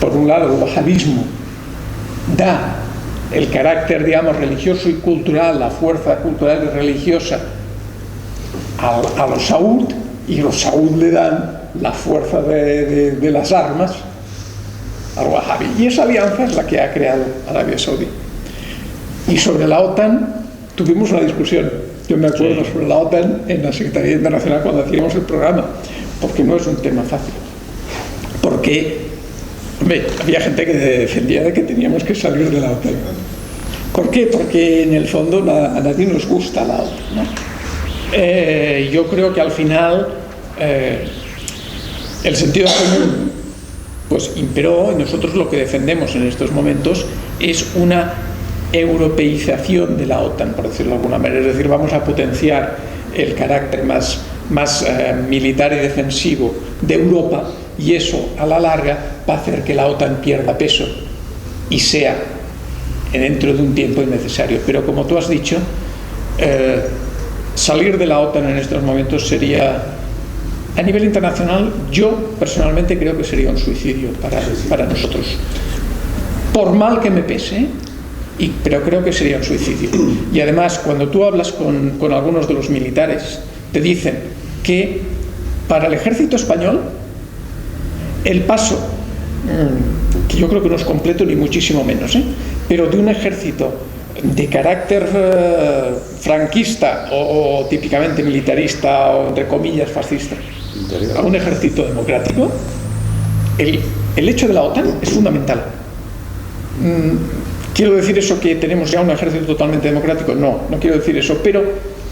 [SPEAKER 2] Por un lado, el wahabismo da el carácter, digamos, religioso y cultural, la fuerza cultural y religiosa a los Saud, y los Saud le dan la fuerza de las armas al Wahhabi. Y esa alianza es la que ha creado Arabia Saudí. Y sobre la OTAN tuvimos una discusión, yo me acuerdo, sobre la OTAN en la Secretaría Internacional cuando hacíamos el programa, porque no es un tema fácil. Porque, hombre, había gente que defendía de que teníamos que salir de la OTAN. ¿Por qué? Porque en el fondo a nadie nos gusta la OTAN, ¿no? Yo creo que al final el sentido común pues imperó, y nosotros lo que defendemos en estos momentos es una europeización de la OTAN, por decirlo de alguna manera. Es decir, vamos a potenciar el carácter más militar y defensivo de Europa, y eso a la larga va a hacer que la OTAN pierda peso y sea dentro de un tiempo innecesario. Pero como tú has dicho, salir de la OTAN en estos momentos sería, a nivel internacional, yo personalmente creo que sería un suicidio para nosotros, por mal que me pese, pero creo que sería un suicidio. Y además, cuando tú hablas con algunos de los militares, te dicen que para el ejército español el paso, que yo creo que no es completo ni muchísimo menos, pero de un ejército de carácter franquista o típicamente militarista o entre comillas fascista a un ejército democrático, el hecho de la OTAN es fundamental. ¿Quiero decir eso que tenemos ya un ejército totalmente democrático? No quiero decir eso, pero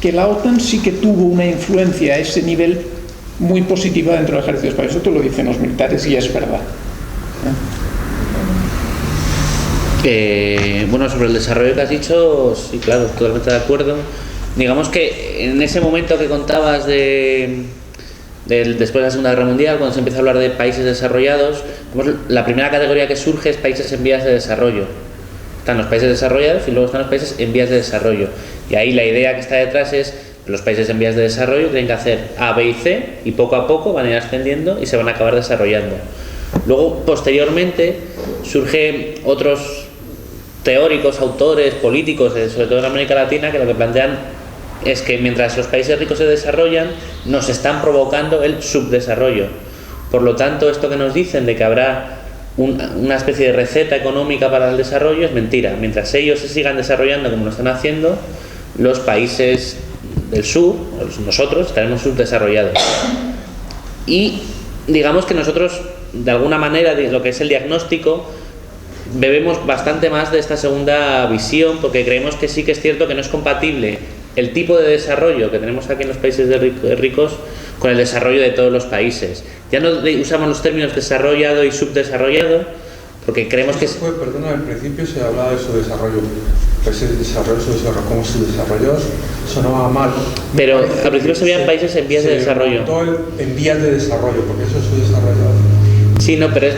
[SPEAKER 2] que la OTAN sí que tuvo una influencia a ese nivel muy positiva dentro del ejército español. Eso te lo dicen los militares y es verdad.
[SPEAKER 3] Bueno, sobre el desarrollo que has dicho, sí, claro, totalmente de acuerdo. Digamos que en ese momento que contabas después de la Segunda Guerra Mundial, cuando se empieza a hablar de países desarrollados, la primera categoría que surge es países en vías de desarrollo. Están los países desarrollados y luego están los países en vías de desarrollo. Y ahí la idea que está detrás es que los países en vías de desarrollo tienen que hacer A, B y C, y poco a poco van a ir ascendiendo y se van a acabar desarrollando. Luego, posteriormente, surgen otros teóricos, autores, políticos, sobre todo en América Latina, que lo que plantean es que mientras los países ricos se desarrollan, nos están provocando el subdesarrollo. Por lo tanto, esto que nos dicen de que habrá una especie de receta económica para el desarrollo es mentira. Mientras ellos se sigan desarrollando como lo están haciendo, los países del sur, nosotros, estaremos subdesarrollados. Y digamos que nosotros, de alguna manera, de lo que es el diagnóstico, bebemos bastante más de esta segunda visión, porque creemos que sí que es cierto que no es compatible el tipo de desarrollo que tenemos aquí en los países ricos con el desarrollo de todos los países. Ya no usamos los términos desarrollado y subdesarrollado, porque creemos que...
[SPEAKER 6] Perdona, al principio se hablaba de subdesarrollo. Países de desarrollo, como subdesarrollados, sonaba mal.
[SPEAKER 3] Pero al principio se veían países en vías de desarrollo.
[SPEAKER 6] En vías de desarrollo, porque eso es subdesarrollado.
[SPEAKER 3] Sí, no, pero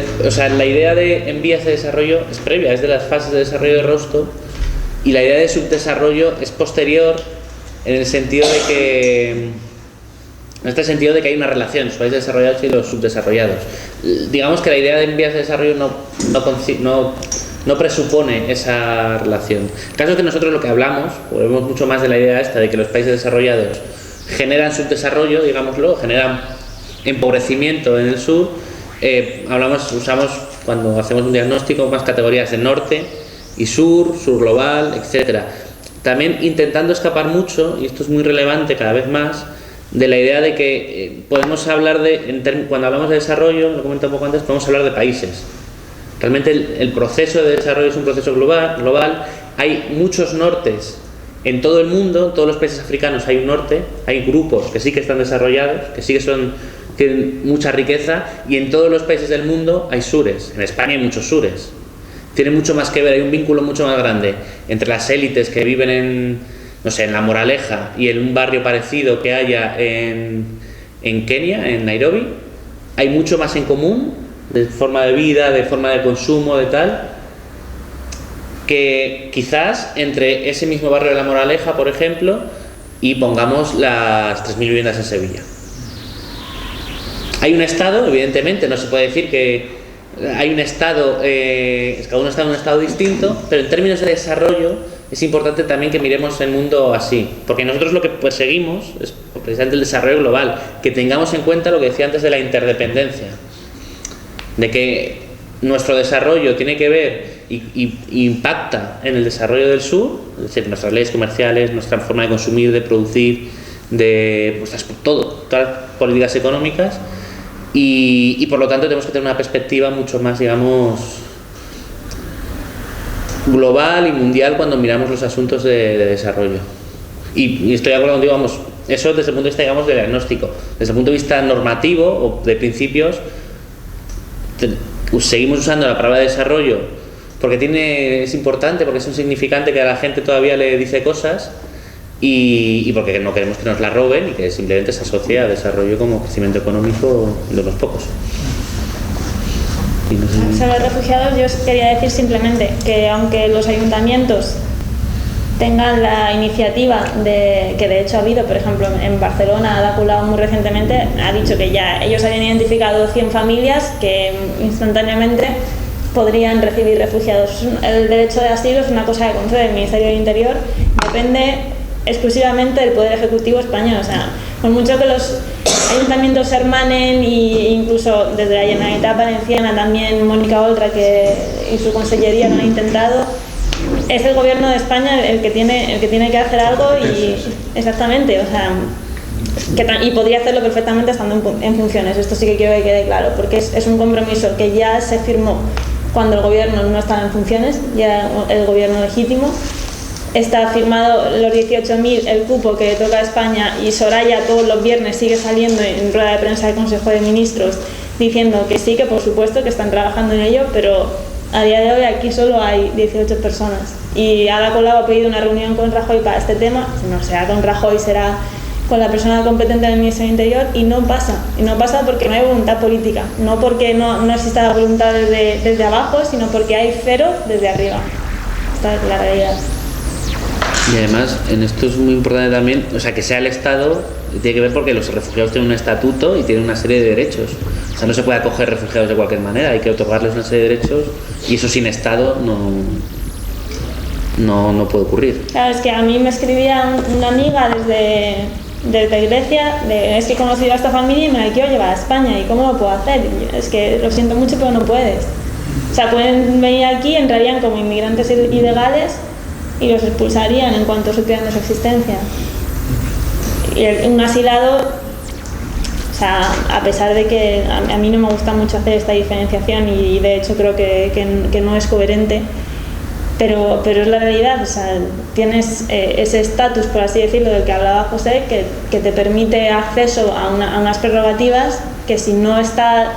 [SPEAKER 3] la idea de en vías de desarrollo es previa, es de las fases de desarrollo de Rostock, y la idea de subdesarrollo es posterior en el sentido de que... En este sentido de que hay una relación, los países desarrollados y los subdesarrollados. Digamos que la idea de en vías de desarrollo no presupone esa relación. El caso es que nosotros lo que hablamos, volvemos mucho más de la idea esta de que los países desarrollados generan subdesarrollo, digámoslo, generan empobrecimiento en el sur. Usamos cuando hacemos un diagnóstico más categorías de norte y sur global, etcétera. También intentando escapar mucho, y esto es muy relevante cada vez más, de la idea de que podemos hablar cuando hablamos de desarrollo, lo comenté un poco antes, podemos hablar de países. Realmente el proceso de desarrollo es un proceso global. Hay muchos nortes en todo el mundo, en todos los países africanos hay un norte, hay grupos que sí que están desarrollados, que sí que tienen mucha riqueza, y en todos los países del mundo hay sures. En España hay muchos sures. Tiene mucho más que ver, hay un vínculo mucho más grande entre las élites que viven en La Moraleja y en un barrio parecido que haya en Kenia, en Nairobi. Hay mucho más en común, de forma de vida, de forma de consumo, de tal, que quizás entre ese mismo barrio de La Moraleja, por ejemplo, y pongamos las 3.000 viviendas en Sevilla. Hay un estado, evidentemente, no se puede decir que hay un estado, cada uno está en un estado distinto, pero en términos de desarrollo es importante también que miremos el mundo así, porque nosotros lo que perseguimos es precisamente el desarrollo global, que tengamos en cuenta lo que decía antes de la interdependencia, de que nuestro desarrollo tiene que ver y impacta en el desarrollo del sur, es decir, nuestras leyes comerciales, nuestra forma de consumir, de producir, todas las políticas económicas, y por lo tanto tenemos que tener una perspectiva mucho más, digamos, global y mundial cuando miramos los asuntos de desarrollo. Y estoy de acuerdo contigo, vamos, eso desde el punto de vista, digamos, de diagnóstico. Desde el punto de vista normativo o de principios, seguimos usando la palabra desarrollo porque es importante, porque es un significante que a la gente todavía le dice cosas, y porque no queremos que nos la roben y que simplemente se asocie a desarrollo como crecimiento económico de los pocos. Y no sé...
[SPEAKER 5] Sobre los refugiados, yo quería decir simplemente que aunque los ayuntamientos tengan la iniciativa que de hecho ha habido, por ejemplo en Barcelona, Ada Colau muy recientemente ha dicho que ya ellos habían identificado 100 familias que instantáneamente podrían recibir refugiados. El derecho de asilo es una cosa que concede el Ministerio del Interior, depende exclusivamente del Poder Ejecutivo español. O sea, por mucho que los ayuntamientos se hermanen, e incluso desde la Generalitat Valenciana también Mónica Oltra y su consellería lo han intentado, es el gobierno de España el que tiene que hacer algo y exactamente, o sea, y podría hacerlo perfectamente estando en funciones. Esto sí que quiero que quede claro, porque es un compromiso que ya se firmó cuando el gobierno no estaba en funciones, ya el gobierno legítimo. Está firmado los 18.000, el cupo que toca a España, y Soraya todos los viernes sigue saliendo en rueda de prensa del Consejo de Ministros diciendo que sí, que por supuesto que están trabajando en ello, pero a día de hoy aquí solo hay 18 personas. Y Ada Colau ha pedido una reunión con Rajoy para este tema, no será con Rajoy, será con la persona competente del Ministerio del Interior, y no pasa porque no hay voluntad política, no porque no exista la voluntad desde abajo, sino porque hay cero desde arriba. Esta es la realidad.
[SPEAKER 3] Y además, en esto es muy importante también, o sea, que sea el Estado, tiene que ver porque los refugiados tienen un estatuto y tienen una serie de derechos. O sea, no se puede acoger refugiados de cualquier manera, hay que otorgarles una serie de derechos, y eso sin Estado no puede ocurrir.
[SPEAKER 5] Claro, es que a mí me escribía una amiga desde Grecia, es que he conocido a esta familia y me la quiero llevar a España, ¿y cómo lo puedo hacer? Es que lo siento mucho, pero no puedes. O sea, pueden venir aquí, entrarían como inmigrantes ilegales y los expulsarían en cuanto supieran de su existencia. Y un asilado, o sea, a pesar de que a mí no me gusta mucho hacer esta diferenciación y de hecho creo que no es coherente, pero es la realidad. O sea, tienes ese estatus, por así decirlo, del que hablaba José, que te permite acceso a unas prerrogativas que si no está,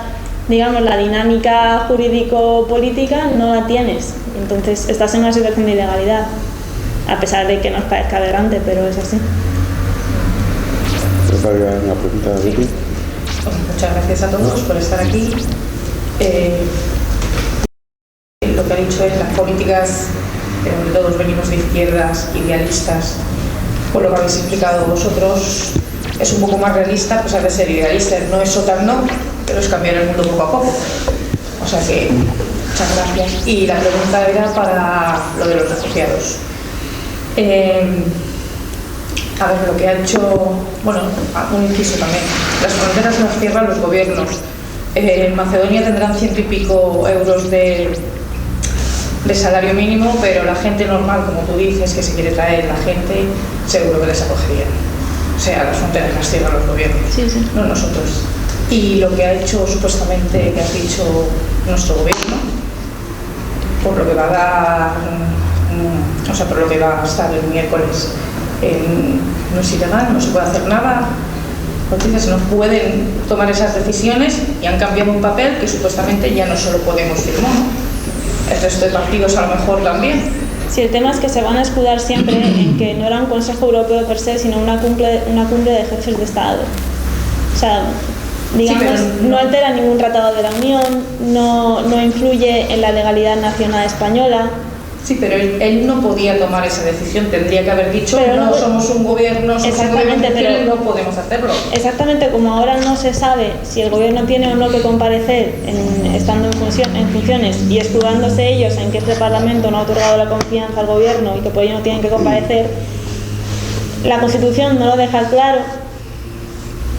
[SPEAKER 5] digamos, la dinámica jurídico-política, no la tienes. Entonces estás en una situación de ilegalidad, a pesar de que nos parezca aberrante, pero es así.
[SPEAKER 1] Una pregunta de Vicky.
[SPEAKER 7] Muchas gracias a todos por estar aquí. Lo que ha dicho es las políticas, de donde todos venimos de izquierdas, idealistas, por lo que habéis explicado vosotros, es un poco más realista, pues de ser idealistas. No es total no, pero es cambiar el mundo poco a poco. O sea que, muchas gracias. Y la pregunta era para lo de los refugiados. A ver, lo que ha hecho, bueno, un inciso también. Las fronteras las cierran los gobiernos. En Macedonia tendrán 100 y pico euros de salario mínimo, pero la gente normal, como tú dices, que se quiere traer la gente, seguro que les acogería. O sea, las fronteras las cierran los gobiernos,
[SPEAKER 5] Sí.
[SPEAKER 7] no nosotros. Y lo que ha hecho supuestamente, que has dicho, nuestro gobierno, por lo que va a dar, o sea, por lo que va a estar el miércoles, no es ilegal, no se puede hacer nada. Los dices, no pueden tomar esas decisiones y han cambiado un papel que supuestamente ya no solo podemos firmar, ¿no? El resto de partidos a lo mejor también.
[SPEAKER 5] Sí, el tema es que se van a escudar siempre en que no era un Consejo Europeo per se, sino una cumbre de jefes de Estado. O sea, digamos, no altera ningún tratado de la Unión, no influye en la legalidad nacional española.
[SPEAKER 7] Sí, pero él no podía tomar esa decisión, tendría que haber dicho,
[SPEAKER 5] pero
[SPEAKER 7] no somos un gobierno, pero no podemos hacerlo.
[SPEAKER 5] Exactamente, como ahora no se sabe si el gobierno tiene o no que comparecer estando en funciones y escudándose ellos en que este Parlamento no ha otorgado la confianza al gobierno y que por ello no tienen que comparecer, la Constitución no lo deja claro.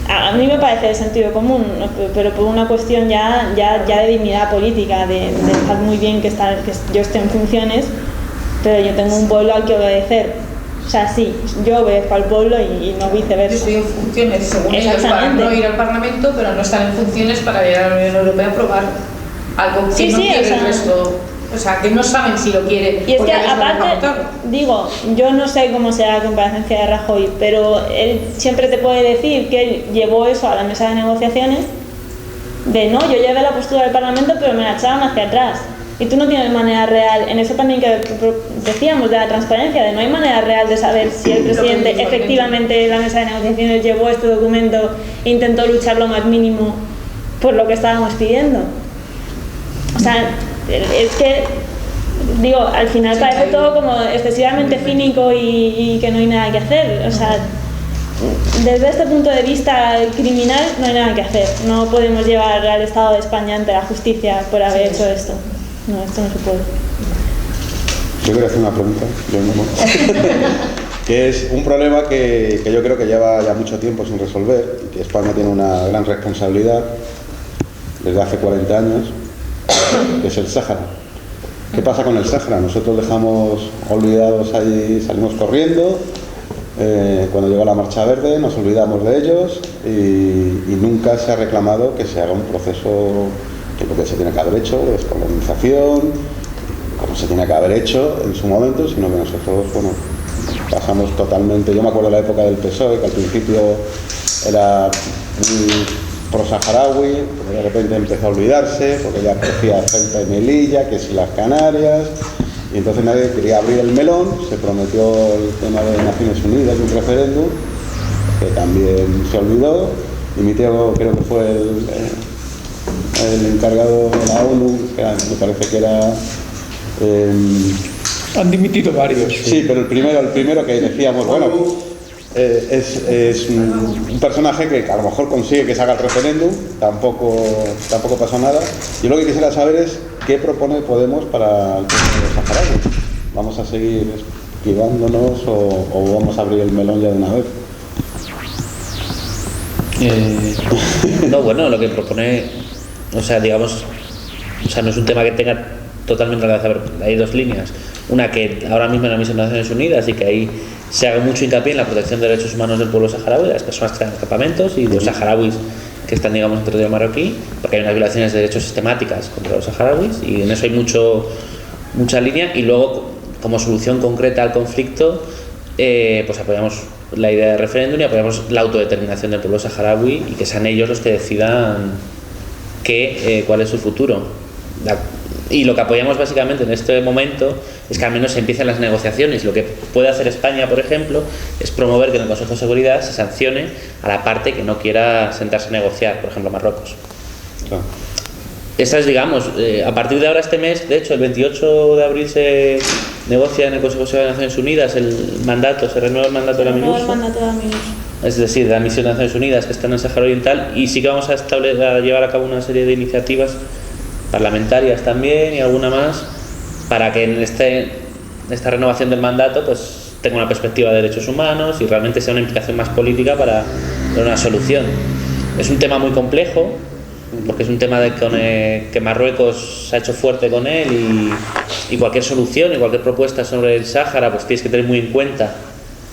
[SPEAKER 5] A mí me parece de sentido común, ¿no? Pero por una cuestión ya de dignidad política, de estar muy bien que yo esté en funciones, pero yo tengo un pueblo al que obedecer. O sea, sí, yo obedezco al pueblo y no viceversa.
[SPEAKER 7] Yo estoy en funciones, según ellos, para no ir al Parlamento, pero no están en funciones para ir a la Unión Europea a aprobar algo que no quiere el resto. O sea, que no saben si lo quiere.
[SPEAKER 5] Y es que aparte, digo, yo no sé cómo será la comparecencia de Rajoy, pero él siempre te puede decir que él llevó eso a la mesa de negociaciones, de no, yo llevé la postura del Parlamento, pero me la echaron hacia atrás. y tú no tienes manera real, en eso también que decíamos de la transparencia, de no hay manera real de saber si el presidente efectivamente en la mesa de negociaciones llevó este documento e intentó luchar lo más mínimo por lo que estábamos pidiendo. O sea, es que, digo, al final parece todo como excesivamente cínico y que no hay nada que hacer. O sea, desde este punto de vista criminal no hay nada que hacer. No podemos llevar al Estado de España ante la justicia por haber hecho esto. No, esto no se puede.
[SPEAKER 1] Yo quería hacer una pregunta, yo mismo. Que es un problema que yo creo que lleva ya mucho tiempo sin resolver y que España tiene una gran responsabilidad desde hace 40 años, que es el Sáhara. ¿Qué pasa con el Sáhara? Nosotros dejamos olvidados ahí, salimos corriendo, cuando llegó la Marcha Verde nos olvidamos de ellos y nunca se ha reclamado que se haga un proceso, que es lo que se tiene que haber hecho, de descolonización, como se tiene que haber hecho en su momento, sino que nosotros, bueno, pasamos totalmente. Yo me acuerdo de la época del PSOE, que al principio era muy pro-saharaui, pero de repente empezó a olvidarse, porque ya crecía Ceuta y Melilla, que si las Canarias, y entonces nadie quería abrir el melón. Se prometió el tema de Naciones Unidas y un referéndum, que también se olvidó, y mi tío creo que fue el encargado de la ONU, que me parece que era...
[SPEAKER 2] Han dimitido varios.
[SPEAKER 1] Sí, pero el primero que decíamos, bueno, es un personaje que a lo mejor consigue que se haga el referéndum, tampoco pasó nada. Yo lo que quisiera saber es qué propone Podemos para el pueblo de saharaui. ¿Vamos a seguir esquivándonos o vamos a abrir el melón ya de una vez?
[SPEAKER 3] No, bueno, lo que propone, o sea, digamos, o sea, no es un tema que tenga totalmente la cabeza. Hay dos líneas. Una que ahora mismo en la Misión de Naciones Unidas y que ahí se haga mucho hincapié en la protección de derechos humanos del pueblo saharaui, de las personas que están en campamentos y de los saharauis que están, digamos, en territorio marroquí, porque hay unas violaciones de derechos sistemáticas contra los saharauis y en eso hay mucha línea. Y luego, como solución concreta al conflicto, pues apoyamos la idea de referéndum y apoyamos la autodeterminación del pueblo saharaui y que sean ellos los que decidan cuál es su futuro. Y lo que apoyamos básicamente en este momento es que al menos se empiecen las negociaciones. Lo que puede hacer España, por ejemplo, es promover que en el Consejo de Seguridad se sancione a la parte que no quiera sentarse a negociar, por ejemplo Marruecos.
[SPEAKER 1] Claro.
[SPEAKER 3] Esa es, digamos, a partir de ahora este mes, de hecho el 28 de abril se negocia en el Consejo de Seguridad de Naciones Unidas el mandato, se renueva el mandato de la MINUSO. Es decir, de la Misión de Naciones Unidas que está en el Sáhara Oriental, y sí que vamos a llevar a cabo una serie de iniciativas parlamentarias también y alguna más para que en esta renovación del mandato pues tenga una perspectiva de derechos humanos y realmente sea una implicación más política para dar una solución. Es un tema muy complejo porque es un tema que Marruecos se ha hecho fuerte con él y cualquier solución y cualquier propuesta sobre el Sáhara pues tienes que tener muy en cuenta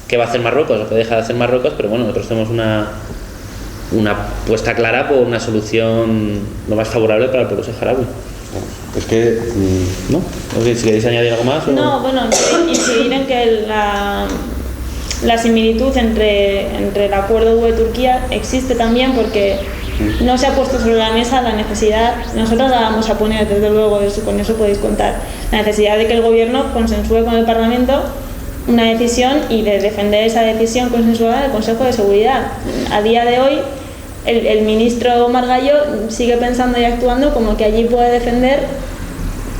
[SPEAKER 3] qué va a hacer Marruecos o qué deja de hacer Marruecos, pero bueno, nosotros tenemos una apuesta clara por una solución lo más favorable para el pueblo saharaui.
[SPEAKER 1] Es que...
[SPEAKER 3] ¿No? Si queréis añadir algo más.
[SPEAKER 5] No, bueno, incidir en que la similitud entre el acuerdo UE-Turquía existe también porque no se ha puesto sobre la mesa la necesidad, nosotros la vamos a poner desde luego, con eso podéis contar, la necesidad de que el gobierno consensúe con el Parlamento una decisión y de defender esa decisión consensuada del Consejo de Seguridad. A día de hoy, el ministro Margallo sigue pensando y actuando como que allí puede defender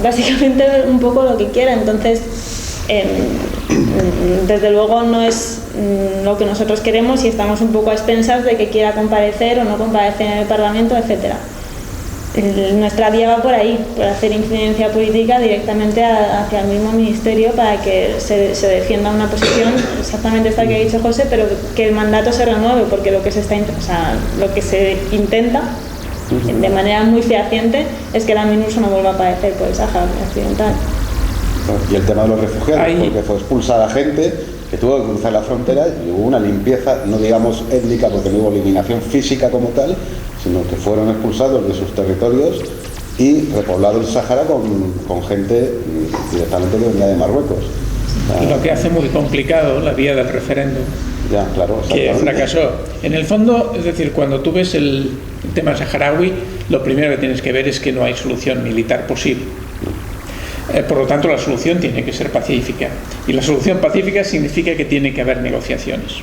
[SPEAKER 5] básicamente un poco lo que quiera. Entonces, desde luego no es lo que nosotros queremos y estamos un poco a expensas de que quiera comparecer o no comparecer en el Parlamento, etcétera. Nuestra vía va por ahí, por hacer incidencia política directamente hacia el mismo ministerio para que se defienda una posición exactamente esta que ha dicho José, pero que el mandato se renueve, porque lo que se intenta de manera muy fehaciente es que la MINUSO no vuelva a aparecer por el Sáhara Occidental.
[SPEAKER 1] Y el tema de los refugiados, porque fue expulsada gente que tuvo que cruzar la frontera y hubo una limpieza, no digamos étnica, porque no hubo eliminación física como tal, sino que fueron expulsados de sus territorios y repoblado el Sáhara con gente directamente que venía de Marruecos.
[SPEAKER 2] Y lo que hace muy complicado la vía del referéndum.
[SPEAKER 1] Ya, claro,
[SPEAKER 2] que fracasó. En el fondo, es decir, cuando tú ves el tema saharaui, lo primero que tienes que ver es que no hay solución militar posible. Por lo tanto, la solución tiene que ser pacífica. Y la solución pacífica significa que tiene que haber negociaciones.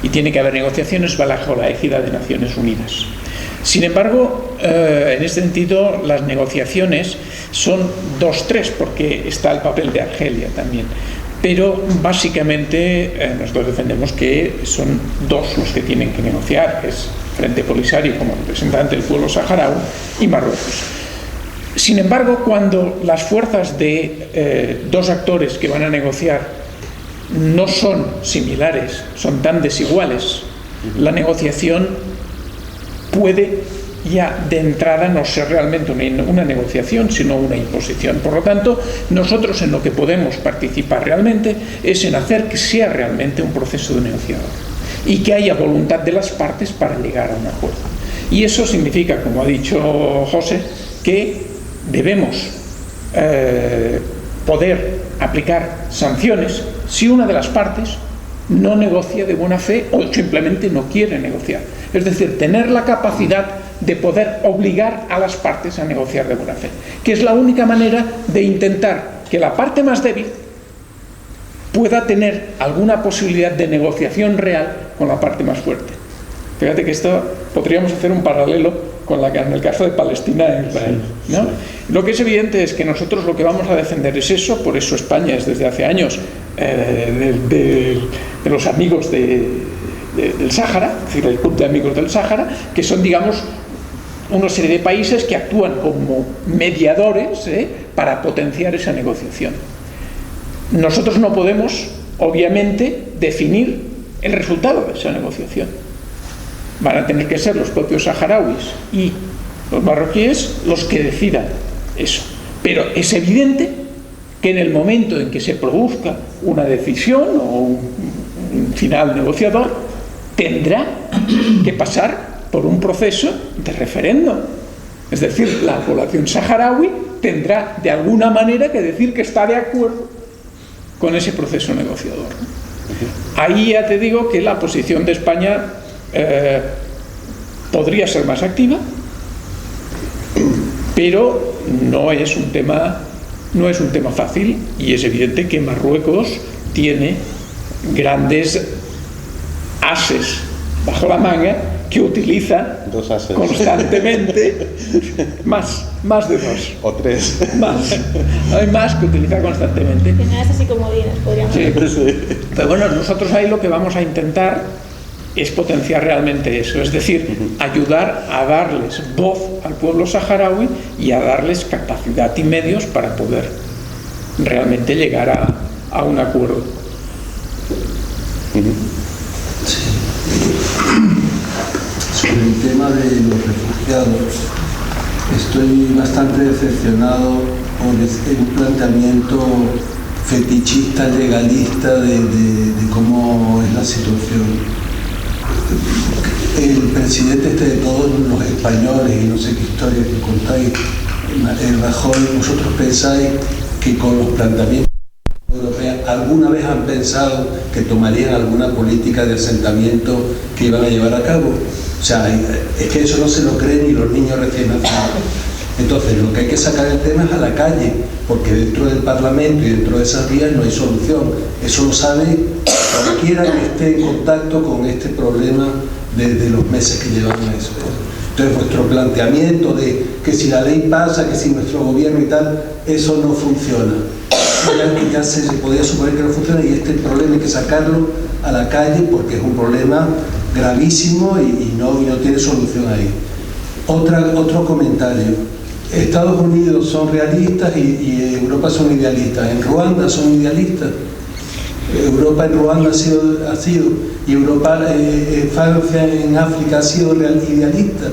[SPEAKER 2] Y tiene que haber negociaciones bajo la égida de Naciones Unidas. Sin embargo, en este sentido, las negociaciones son 2-3, porque está el papel de Argelia también. Pero básicamente nosotros defendemos que son dos los que tienen que negociar, que es Frente Polisario como representante del pueblo saharaui y Marruecos. Sin embargo, cuando las fuerzas de dos actores que van a negociar no son similares, son tan desiguales, la negociación puede ya de entrada no ser realmente una negociación, sino una imposición. Por lo tanto, nosotros en lo que podemos participar realmente es en hacer que sea realmente un proceso de negociador y que haya voluntad de las partes para llegar a un acuerdo. Y eso significa, como ha dicho José, que debemos poder aplicar sanciones si una de las partes no negocia de buena fe o simplemente no quiere negociar. Es decir, tener la capacidad de poder obligar a las partes a negociar de buena fe, que es la única manera de intentar que la parte más débil pueda tener alguna posibilidad de negociación real con la parte más fuerte. Fíjate que esto podríamos hacer un paralelo con en el caso de Palestina e Israel, ¿no? Lo que es evidente es que nosotros lo que vamos a defender es eso. Por eso España es desde hace años de los amigos del Sáhara, es decir, el Club de Amigos del Sáhara, que son, digamos, una serie de países que actúan como mediadores para potenciar esa negociación. Nosotros no podemos, obviamente, definir el resultado de esa negociación. Van a tener que ser los propios saharauis y los marroquíes los que decidan eso. Pero es evidente que en el momento en que se produzca una decisión o un final negociador, tendrá que pasar por un proceso de referéndum. Es decir, la población saharaui tendrá de alguna manera que decir que está de acuerdo con ese proceso negociador. Ahí ya te digo que la posición de España podría ser más activa, pero no es un tema fácil, y es evidente que Marruecos tiene grandes ases bajo la manga que utiliza constantemente, más de dos
[SPEAKER 1] o tres,
[SPEAKER 2] hay más que utiliza constantemente.
[SPEAKER 5] Tiene así comodines, podríamos decir.
[SPEAKER 2] Sí. Pero bueno, nosotros ahí lo que vamos a intentar es potenciar realmente eso, es decir, ayudar a darles voz al pueblo saharaui y a darles capacidad y medios para poder realmente llegar a un acuerdo.
[SPEAKER 8] Sí. Sobre el tema de los refugiados, estoy bastante decepcionado por un planteamiento fetichista, legalista de cómo es la situación. El presidente de todos los españoles, y no sé qué historia que contáis, el Rajoy, vosotros pensáis que con los planteamientos europeos alguna vez han pensado que tomarían alguna política de asentamiento que iban a llevar a cabo. O sea, es que eso no se lo creen ni los niños recién nacidos. Entonces, lo que hay que sacar el tema es a la calle, porque dentro del Parlamento y dentro de esas vías no hay solución. Eso lo sabe cualquiera que esté en contacto con este problema desde los meses que llevamos eso. Entonces, vuestro planteamiento de que si la ley pasa, que si nuestro gobierno y tal, eso no funciona. Ya se podía suponer que no funciona, y este problema hay que sacarlo a la calle porque es un problema gravísimo y no tiene solución ahí. Otro comentario. Estados Unidos son realistas y Europa son idealistas. En Ruanda son idealistas. Europa en Ruanda ha sido y Europa, Francia en África ha sido idealista.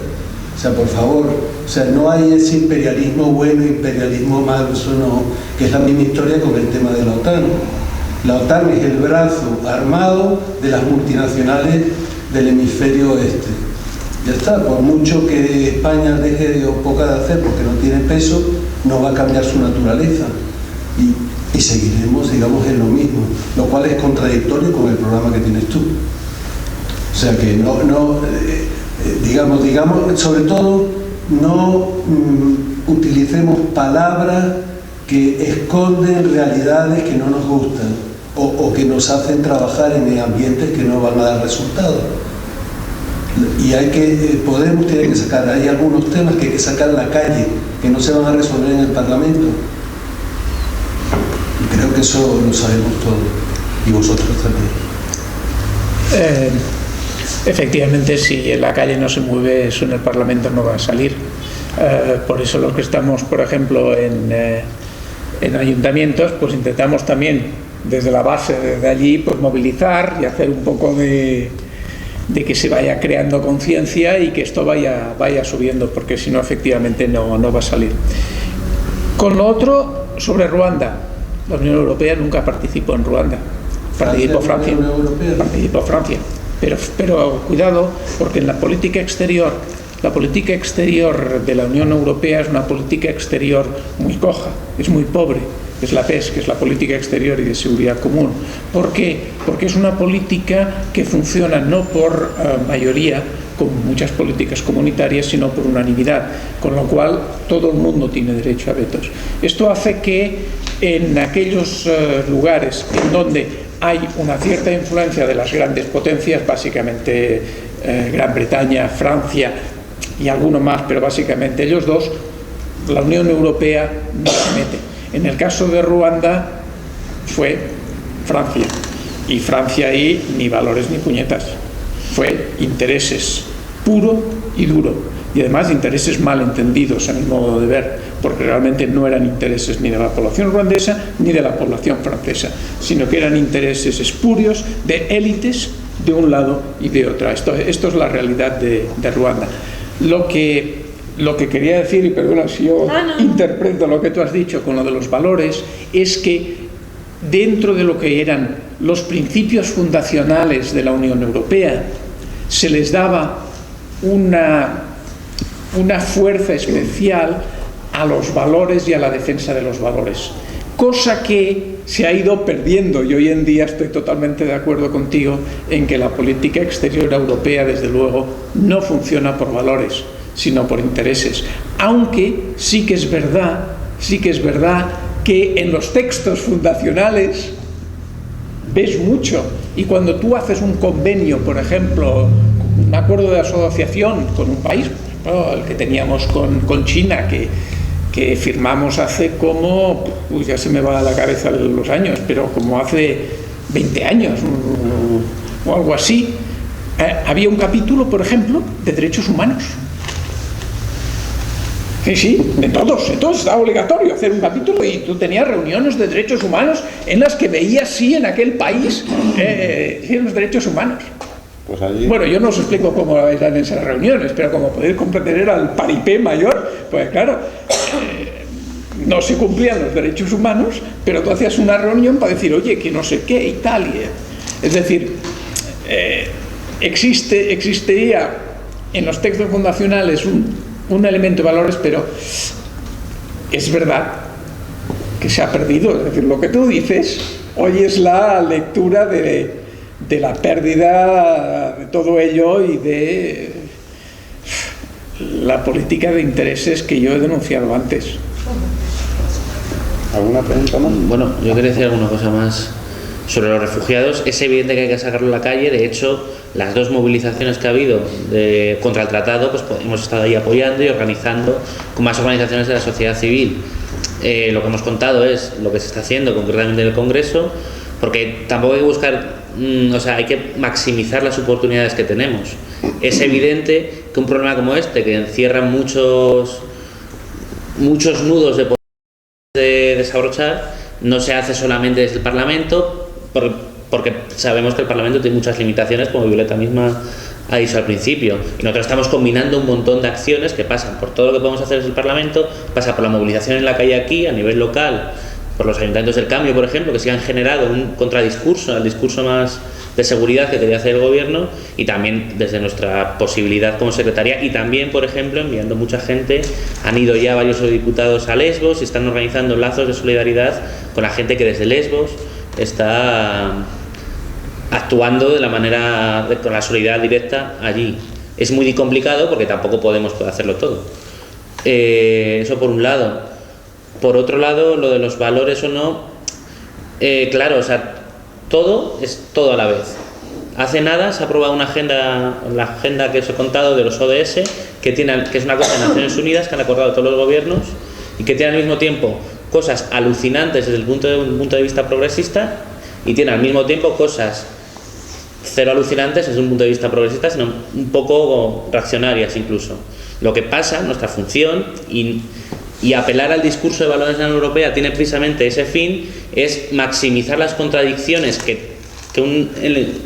[SPEAKER 8] O sea, por favor, o sea, no hay ese imperialismo bueno, imperialismo malo, eso no, que es la misma historia con el tema de la OTAN. La OTAN es el brazo armado de las multinacionales del hemisferio oeste. Ya está, por mucho que España deje o poca de hacer porque no tiene peso, no va a cambiar su naturaleza. Y seguiremos, digamos, en lo mismo, lo cual es contradictorio con el programa que tienes tú. O sea que digamos, sobre todo, no utilicemos palabras que esconden realidades que no nos gustan o que nos hacen trabajar en ambientes que no van a dar resultados. Y Podemos tiene que sacar, hay algunos temas que hay que sacar a la calle, que no se van a resolver en el Parlamento. Y creo que eso lo sabemos todos, y vosotros también.
[SPEAKER 2] Efectivamente, si en la calle no se mueve, eso en el Parlamento no va a salir. Por eso los que estamos, por ejemplo, en ayuntamientos, pues intentamos también desde la base, desde allí, pues movilizar y hacer un poco de que se vaya creando conciencia y que esto vaya subiendo, porque si no, efectivamente no va a salir. Con lo otro, sobre Ruanda, la Unión Europea nunca participó en Ruanda, participó Francia, pero cuidado, porque en la política exterior de la Unión Europea es una política exterior muy coja, es muy pobre. Es la PES, que es la Política Exterior y de Seguridad Común. ¿Por qué? Porque es una política que funciona no por mayoría, como muchas políticas comunitarias, sino por unanimidad, con lo cual todo el mundo tiene derecho a vetos. Esto hace que en aquellos lugares en donde hay una cierta influencia de las grandes potencias, básicamente Gran Bretaña, Francia y alguno más, pero básicamente ellos dos, la Unión Europea no se mete. En el caso de Ruanda fue Francia, y Francia ahí ni valores ni puñetas, fue intereses puro y duro, y además intereses mal entendidos a mi modo de ver, porque realmente no eran intereses ni de la población ruandesa ni de la población francesa, sino que eran intereses espurios de élites de un lado y de otra. Esto es la realidad de Ruanda. Lo que quería decir, y perdona si yo interpreto lo que tú has dicho con lo de los valores, es que dentro de lo que eran los principios fundacionales de la Unión Europea se les daba una fuerza especial a los valores y a la defensa de los valores, cosa que se ha ido perdiendo, y hoy en día estoy totalmente de acuerdo contigo en que la política exterior europea, desde luego, no funciona por valores, sino por intereses, aunque sí que es verdad que en los textos fundacionales ves mucho, y cuando tú haces un convenio, por ejemplo, un acuerdo de asociación con un país, el que teníamos con China, que firmamos hace como, ya se me va a la cabeza los años, pero como hace 20 años o algo así, había un capítulo, por ejemplo, de derechos humanos. Sí, en todos estaba obligatorio hacer un capítulo, y tú tenías reuniones de derechos humanos en las que veías si en aquel país los derechos humanos.
[SPEAKER 1] Pues allí...
[SPEAKER 2] Bueno, yo no os explico cómo eran esas reuniones, pero como podéis comprender al paripé mayor, pues claro, no se cumplían los derechos humanos, pero tú hacías una reunión para decir, oye, que no sé qué y tal. Es decir, existiría en los textos fundacionales un elemento de valores, pero es verdad que se ha perdido. Es decir, lo que tú dices hoy es la lectura de la pérdida de todo ello y de la política de intereses que yo he denunciado antes.
[SPEAKER 1] ¿Alguna pregunta más?
[SPEAKER 3] Bueno, yo quería decir alguna cosa más sobre los refugiados. Es evidente que hay que sacarlo a la calle. De hecho, las dos movilizaciones que ha habido contra el tratado, pues hemos estado ahí apoyando y organizando con más organizaciones de la sociedad civil. Lo que hemos contado es lo que se está haciendo concretamente en el Congreso, porque tampoco hay que buscar, hay que maximizar las oportunidades que tenemos. Es evidente que un problema como este, que encierra muchos nudos de poder de desabrochar, no se hace solamente desde el Parlamento, porque sabemos que el Parlamento tiene muchas limitaciones, como Violeta misma ha dicho al principio, y nosotros estamos combinando un montón de acciones que pasan por todo lo que podemos hacer desde el Parlamento, pasa por la movilización en la calle aquí, a nivel local, por los ayuntamientos del cambio, por ejemplo, que sí han generado un contradiscurso al discurso más de seguridad que quería hacer el gobierno, y también desde nuestra posibilidad como secretaría, y también, por ejemplo, enviando mucha gente. Han ido ya varios diputados a Lesbos y están organizando lazos de solidaridad con la gente que desde Lesbos está actuando de la manera, con la solidaridad directa allí. Es muy complicado porque tampoco podemos hacerlo todo. Eso por un lado. Por otro lado, lo de los valores o no, claro, o sea, todo es todo a la vez. Hace nada se ha aprobado una agenda, la agenda que os he contado de los ODS, que es una cosa de Naciones Unidas que han acordado todos los gobiernos y que tiene al mismo tiempo cosas alucinantes desde un punto de vista progresista y tiene al mismo tiempo cosas cero alucinantes desde un punto de vista progresista, sino un poco reaccionarias incluso. Lo que pasa, nuestra función y apelar al discurso de valores de la Unión Europea tiene precisamente ese fin, es maximizar las contradicciones que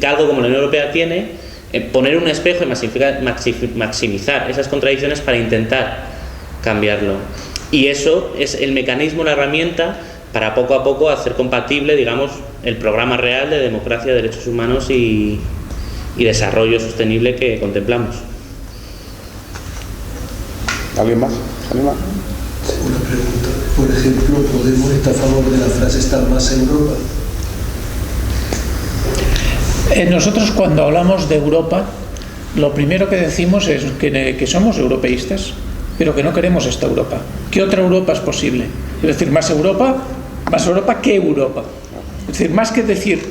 [SPEAKER 3] algo como la Unión Europea tiene, poner un espejo y maximizar esas contradicciones para intentar cambiarlo. Y eso es el mecanismo, la herramienta para poco a poco hacer compatible, digamos, el programa real de democracia, derechos humanos y desarrollo sostenible que contemplamos.
[SPEAKER 1] ¿Alguien más? ¿Alguien más?
[SPEAKER 8] Una pregunta. Por ejemplo, ¿Podemos estar a favor de la frase estar más Europa?
[SPEAKER 2] Nosotros cuando hablamos de Europa, lo primero que decimos es que somos europeístas, pero que no queremos esta Europa. ¿Qué otra Europa es posible? Es decir, más Europa que Europa. Es decir, más que decir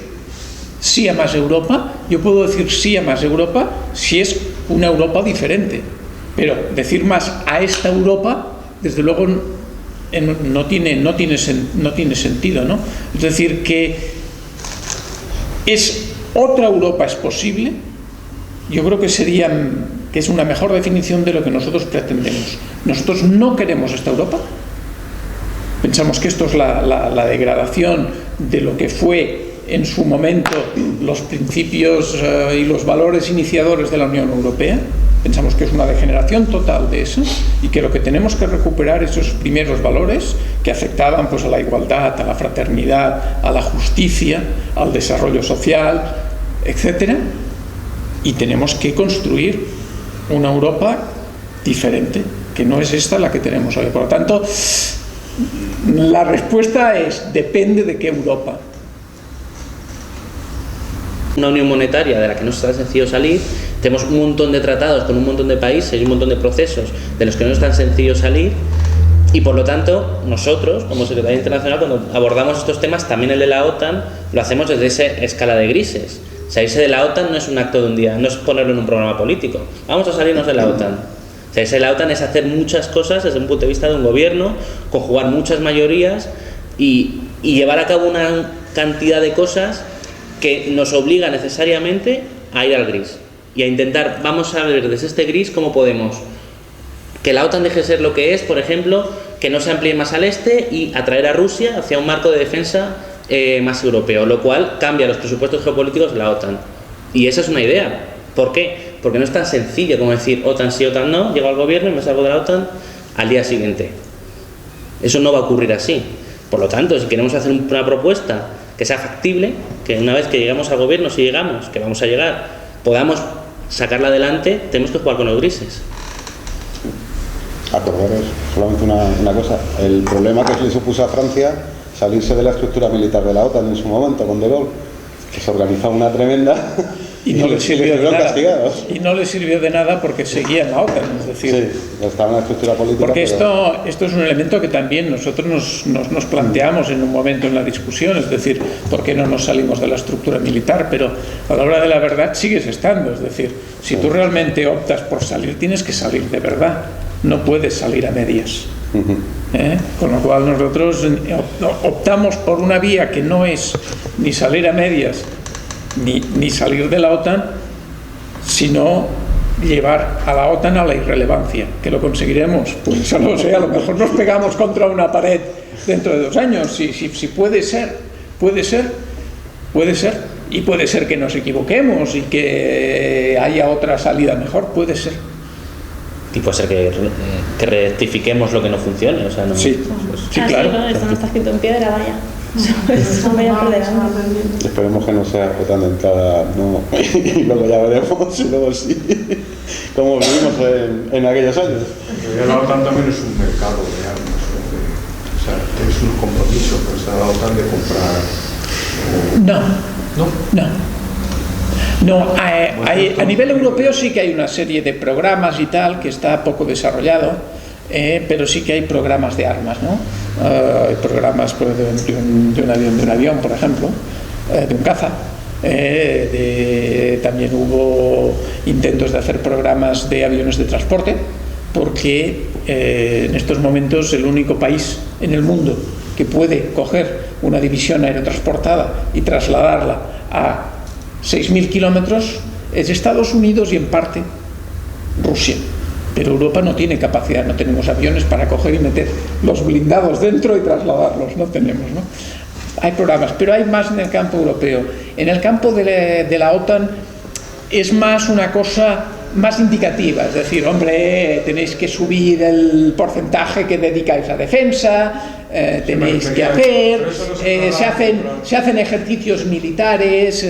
[SPEAKER 2] sí a más Europa, yo puedo decir sí a más Europa si es una Europa diferente. Pero decir más a esta Europa, desde luego, no tiene sentido, ¿no? Es decir, que otra Europa es posible. Yo creo que es una mejor definición de lo que nosotros pretendemos. Nosotros no queremos esta Europa. Pensamos que esto es la degradación de lo que fue en su momento los principios y los valores iniciadores de la Unión Europea. Pensamos que es una degeneración total de eso y que lo que tenemos que recuperar es esos primeros valores que afectaban pues a la igualdad, a la fraternidad, a la justicia, al desarrollo social, etcétera. Y tenemos que construir una Europa diferente, que no es esta la que tenemos hoy. Por lo tanto, la respuesta es: depende de qué Europa.
[SPEAKER 3] Una unión monetaria de la que no es tan sencillo salir, tenemos un montón de tratados con un montón de países y un montón de procesos de los que no es tan sencillo salir, y por lo tanto nosotros como Secretaría Internacional, cuando abordamos estos temas, también el de la OTAN, lo hacemos desde esa escala de grises. Salirse de la OTAN no es un acto de un día, no es ponerlo en un programa político. Vamos a salirnos de la OTAN. Salirse de la OTAN es hacer muchas cosas desde un punto de vista de un gobierno, conjugar muchas mayorías y llevar a cabo una cantidad de cosas que nos obliga necesariamente a ir al gris y a intentar, vamos a ver desde este gris cómo podemos que la OTAN deje de ser lo que es, por ejemplo, que no se amplíe más al este y atraer a Rusia hacia un marco de defensa más europeo, lo cual cambia los presupuestos geopolíticos de la OTAN. Y esa es una idea. ¿Por qué? Porque no es tan sencillo como decir OTAN sí, OTAN no, llego al gobierno y me salgo de la OTAN al día siguiente. Eso no va a ocurrir así. Por lo tanto, si queremos hacer una propuesta que sea factible, que una vez que lleguemos al gobierno, si llegamos, que vamos a llegar, podamos sacarla adelante, tenemos que jugar con los grises.
[SPEAKER 1] Acordaros solamente una cosa: el problema que le supuso a Francia salirse de la estructura militar de la OTAN en su momento con De Gaulle, que se organizó una tremenda
[SPEAKER 2] y no le sirvió de nada.
[SPEAKER 1] Castigados.
[SPEAKER 2] Y no le sirvió de nada porque seguía en la OTAN, es decir,
[SPEAKER 1] sí, estaba en la estructura política.
[SPEAKER 2] Porque esto es un elemento que también nosotros nos planteamos en un momento en la discusión, es decir, ¿por qué no nos salimos de la estructura militar? Pero a la hora de la verdad sigues estando, es decir, si tú realmente optas por salir, tienes que salir de verdad, no puedes salir a medias. Con lo cual nosotros optamos por una vía que no es ni salir a medias ni salir de la OTAN, sino llevar a la OTAN a la irrelevancia. ¿Que lo conseguiremos? Pues no sé, a lo mejor nos pegamos contra una pared dentro de 2 años. Si puede ser, y puede ser que nos equivoquemos y que haya otra salida mejor, puede ser.
[SPEAKER 3] Y puede ser que rectifiquemos lo que no funcione, o sea, no.
[SPEAKER 2] Sí, claro.
[SPEAKER 5] Esto no está escrito en piedra, vaya. Eso vaya por delante.
[SPEAKER 1] Esperemos que no sea OTAN de entrada, no. Y luego ya veremos, y luego sí, como vivimos en aquellos años.
[SPEAKER 6] La OTAN también es un mercado de armas, o sea, tienes un compromiso pues, a la OTAN de comprar.
[SPEAKER 2] No, a nivel europeo sí que hay una serie de programas y tal que está poco desarrollado, pero sí que hay programas de armas, ¿no? Hay programas pues, de un avión, por ejemplo, de un caza. También hubo intentos de hacer programas de aviones de transporte, porque en estos momentos el único país en el mundo que puede coger una división aerotransportada y trasladarla a 6.000 kilómetros es Estados Unidos y en parte Rusia. Pero Europa no tiene capacidad, no tenemos aviones para coger y meter los blindados dentro y trasladarlos, no tenemos, ¿no? Hay programas, pero hay más en el campo europeo. En el campo de la OTAN es más una cosa más indicativa, es decir, hombre, tenéis que subir el porcentaje que dedicáis a defensa, tenéis que hacer, se hacen ejercicios militares,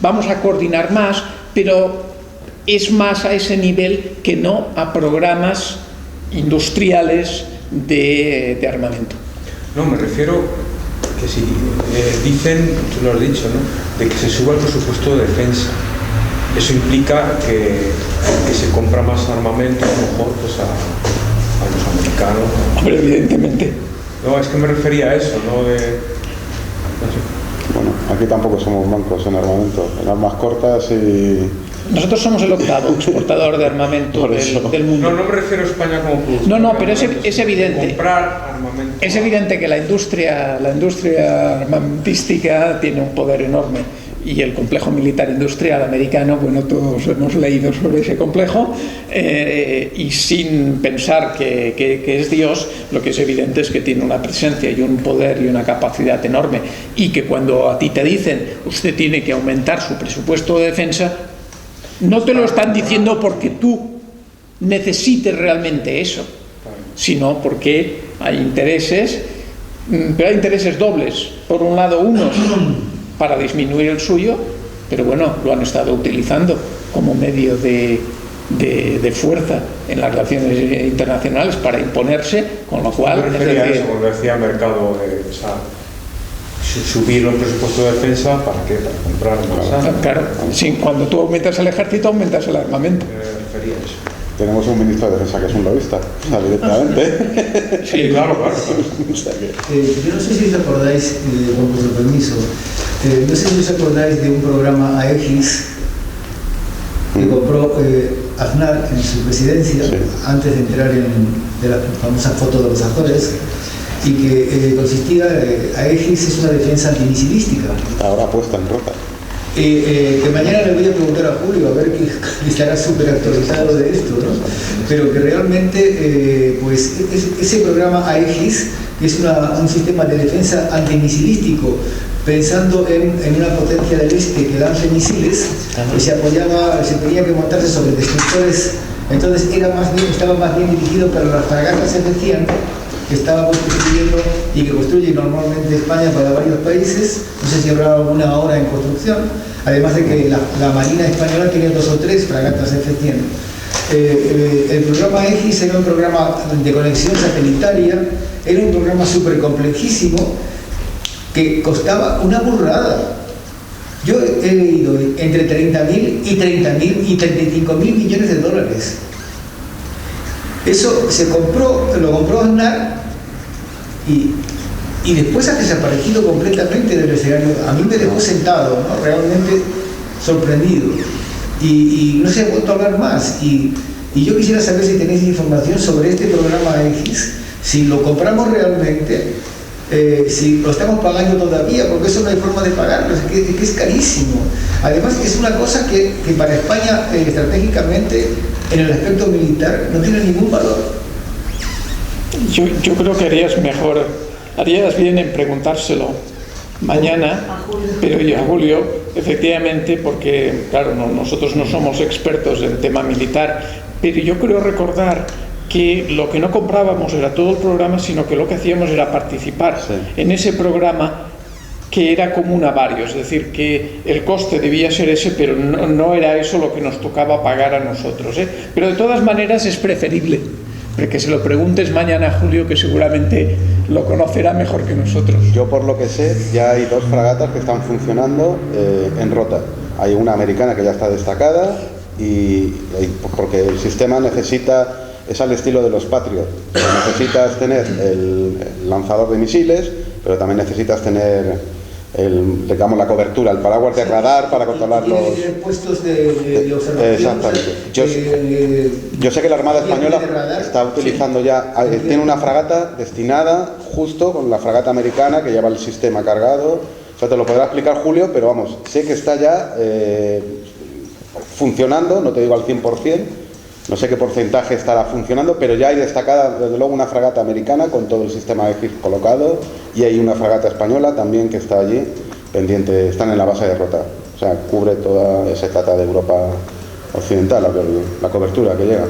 [SPEAKER 2] vamos a coordinar más, pero es más a ese nivel que no a programas industriales de armamento.
[SPEAKER 6] No, me refiero que si dicen, tú lo has dicho, ¿no?, de que se suba el presupuesto de defensa. Eso implica que se compra más armamento, a lo mejor, pues a los americanos.
[SPEAKER 2] Hombre, evidentemente.
[SPEAKER 6] No, es que me refería a eso, ¿no? No sé.
[SPEAKER 1] Bueno, aquí tampoco somos mancos en armamento, en armas cortas y...
[SPEAKER 2] Nosotros somos el octavo exportador de armamento del mundo.
[SPEAKER 6] No me refiero a España como productor.
[SPEAKER 2] No, pero es evidente.
[SPEAKER 6] Comprar armamento.
[SPEAKER 2] Es evidente que la industria armamentística tiene un poder enorme. Y el complejo militar industrial americano, bueno, todos hemos leído sobre ese complejo, y sin pensar que es Dios, lo que es evidente es que tiene una presencia y un poder y una capacidad enorme, y que cuando a ti te dicen usted tiene que aumentar su presupuesto de defensa, no te lo están diciendo porque tú necesites realmente eso, sino porque hay intereses, pero hay intereses dobles. Por un lado, unos para disminuir el suyo, pero bueno, lo han estado utilizando como medio de fuerza en las relaciones internacionales para imponerse, con lo cual...
[SPEAKER 6] Me refería a eso, cuando decía mercado, o sea, subir los presupuestos de defensa, ¿para qué? Para comprar más armas.
[SPEAKER 2] Claro, sí, cuando tú aumentas el ejército, aumentas el armamento.
[SPEAKER 6] Me refería a eso.
[SPEAKER 1] Tenemos un ministro de defensa que es un lobista, o sea, directamente.
[SPEAKER 6] Sí, claro.
[SPEAKER 1] O sea que...
[SPEAKER 9] yo no sé si os acordáis, con vuestro permiso, no sé si os acordáis de un programa Aegis que compró Aznar en su presidencia, sí, antes de entrar de la famosa foto de los Azores, y que consistía, Aegis es una defensa antimisilística.
[SPEAKER 1] Ahora puesta en rota.
[SPEAKER 9] Que mañana le voy a preguntar a Julio a ver que estará súper actualizado de esto, ¿no? Pero que realmente, pues ese programa Aegis, que es un sistema de defensa antimisilístico, pensando en una potencia del este que lance misiles, que se tenía que montarse sobre destructores, entonces estaba más bien dirigido para las fragatas F-100 que estábamos construyendo y que construye normalmente España para varios países. No sé si habrá alguna ahora en construcción, además de que la Marina Española tiene 2 o 3 fragatas F-100. El programa Aegis era un programa de conexión satelital, era un programa súper complejísimo que costaba una burrada. Yo he leído entre 30.000 y 35.000 millones de dólares. Eso lo compró Aznar y después ha desaparecido completamente del escenario. A mí me dejó sentado, ¿no?, realmente sorprendido. Y no se ha vuelto a hablar más. Y yo quisiera saber si tenéis información sobre este programa Aegis, si lo compramos realmente, si lo estamos pagando todavía, porque eso no hay forma de pagarlo, es que es carísimo. Además es una cosa que para España estratégicamente, en el aspecto militar, no tiene ningún valor.
[SPEAKER 2] Yo creo que harías bien en preguntárselo mañana, pero y a Julio, efectivamente, porque claro, nosotros no somos expertos en tema militar, pero yo creo recordar que lo que no comprábamos era todo el programa, sino que lo que hacíamos era participar en ese programa, que era común a varios, es decir, que el coste debía ser ese, pero no era eso lo que nos tocaba pagar a nosotros, ¿eh? Pero de todas maneras es preferible, porque se lo preguntes mañana a Julio, que seguramente lo conocerá mejor que nosotros.
[SPEAKER 1] Yo, por lo que sé, ya hay 2 fragatas que están funcionando en rota. Hay una americana que ya está destacada, porque el sistema necesita es al estilo de los Patriot. Necesitas tener el lanzador de misiles, pero también necesitas tener digamos, la cobertura, el paraguas de radar para controlar los...
[SPEAKER 9] puestos de observación.
[SPEAKER 1] Exactamente. Yo sé que la Armada Española está utilizando ya, tiene una fragata destinada justo con la fragata americana que lleva el sistema cargado. O sea, te lo podrá explicar Julio, pero vamos, sé que está ya funcionando, no te digo al 100%, no sé qué porcentaje estará funcionando, pero ya hay destacada, desde luego, una fragata americana con todo el sistema EGIS colocado, y hay una fragata española también que está allí, pendiente, están en la base de Rota. O sea, cubre toda, se trata de Europa occidental, la cobertura que llega.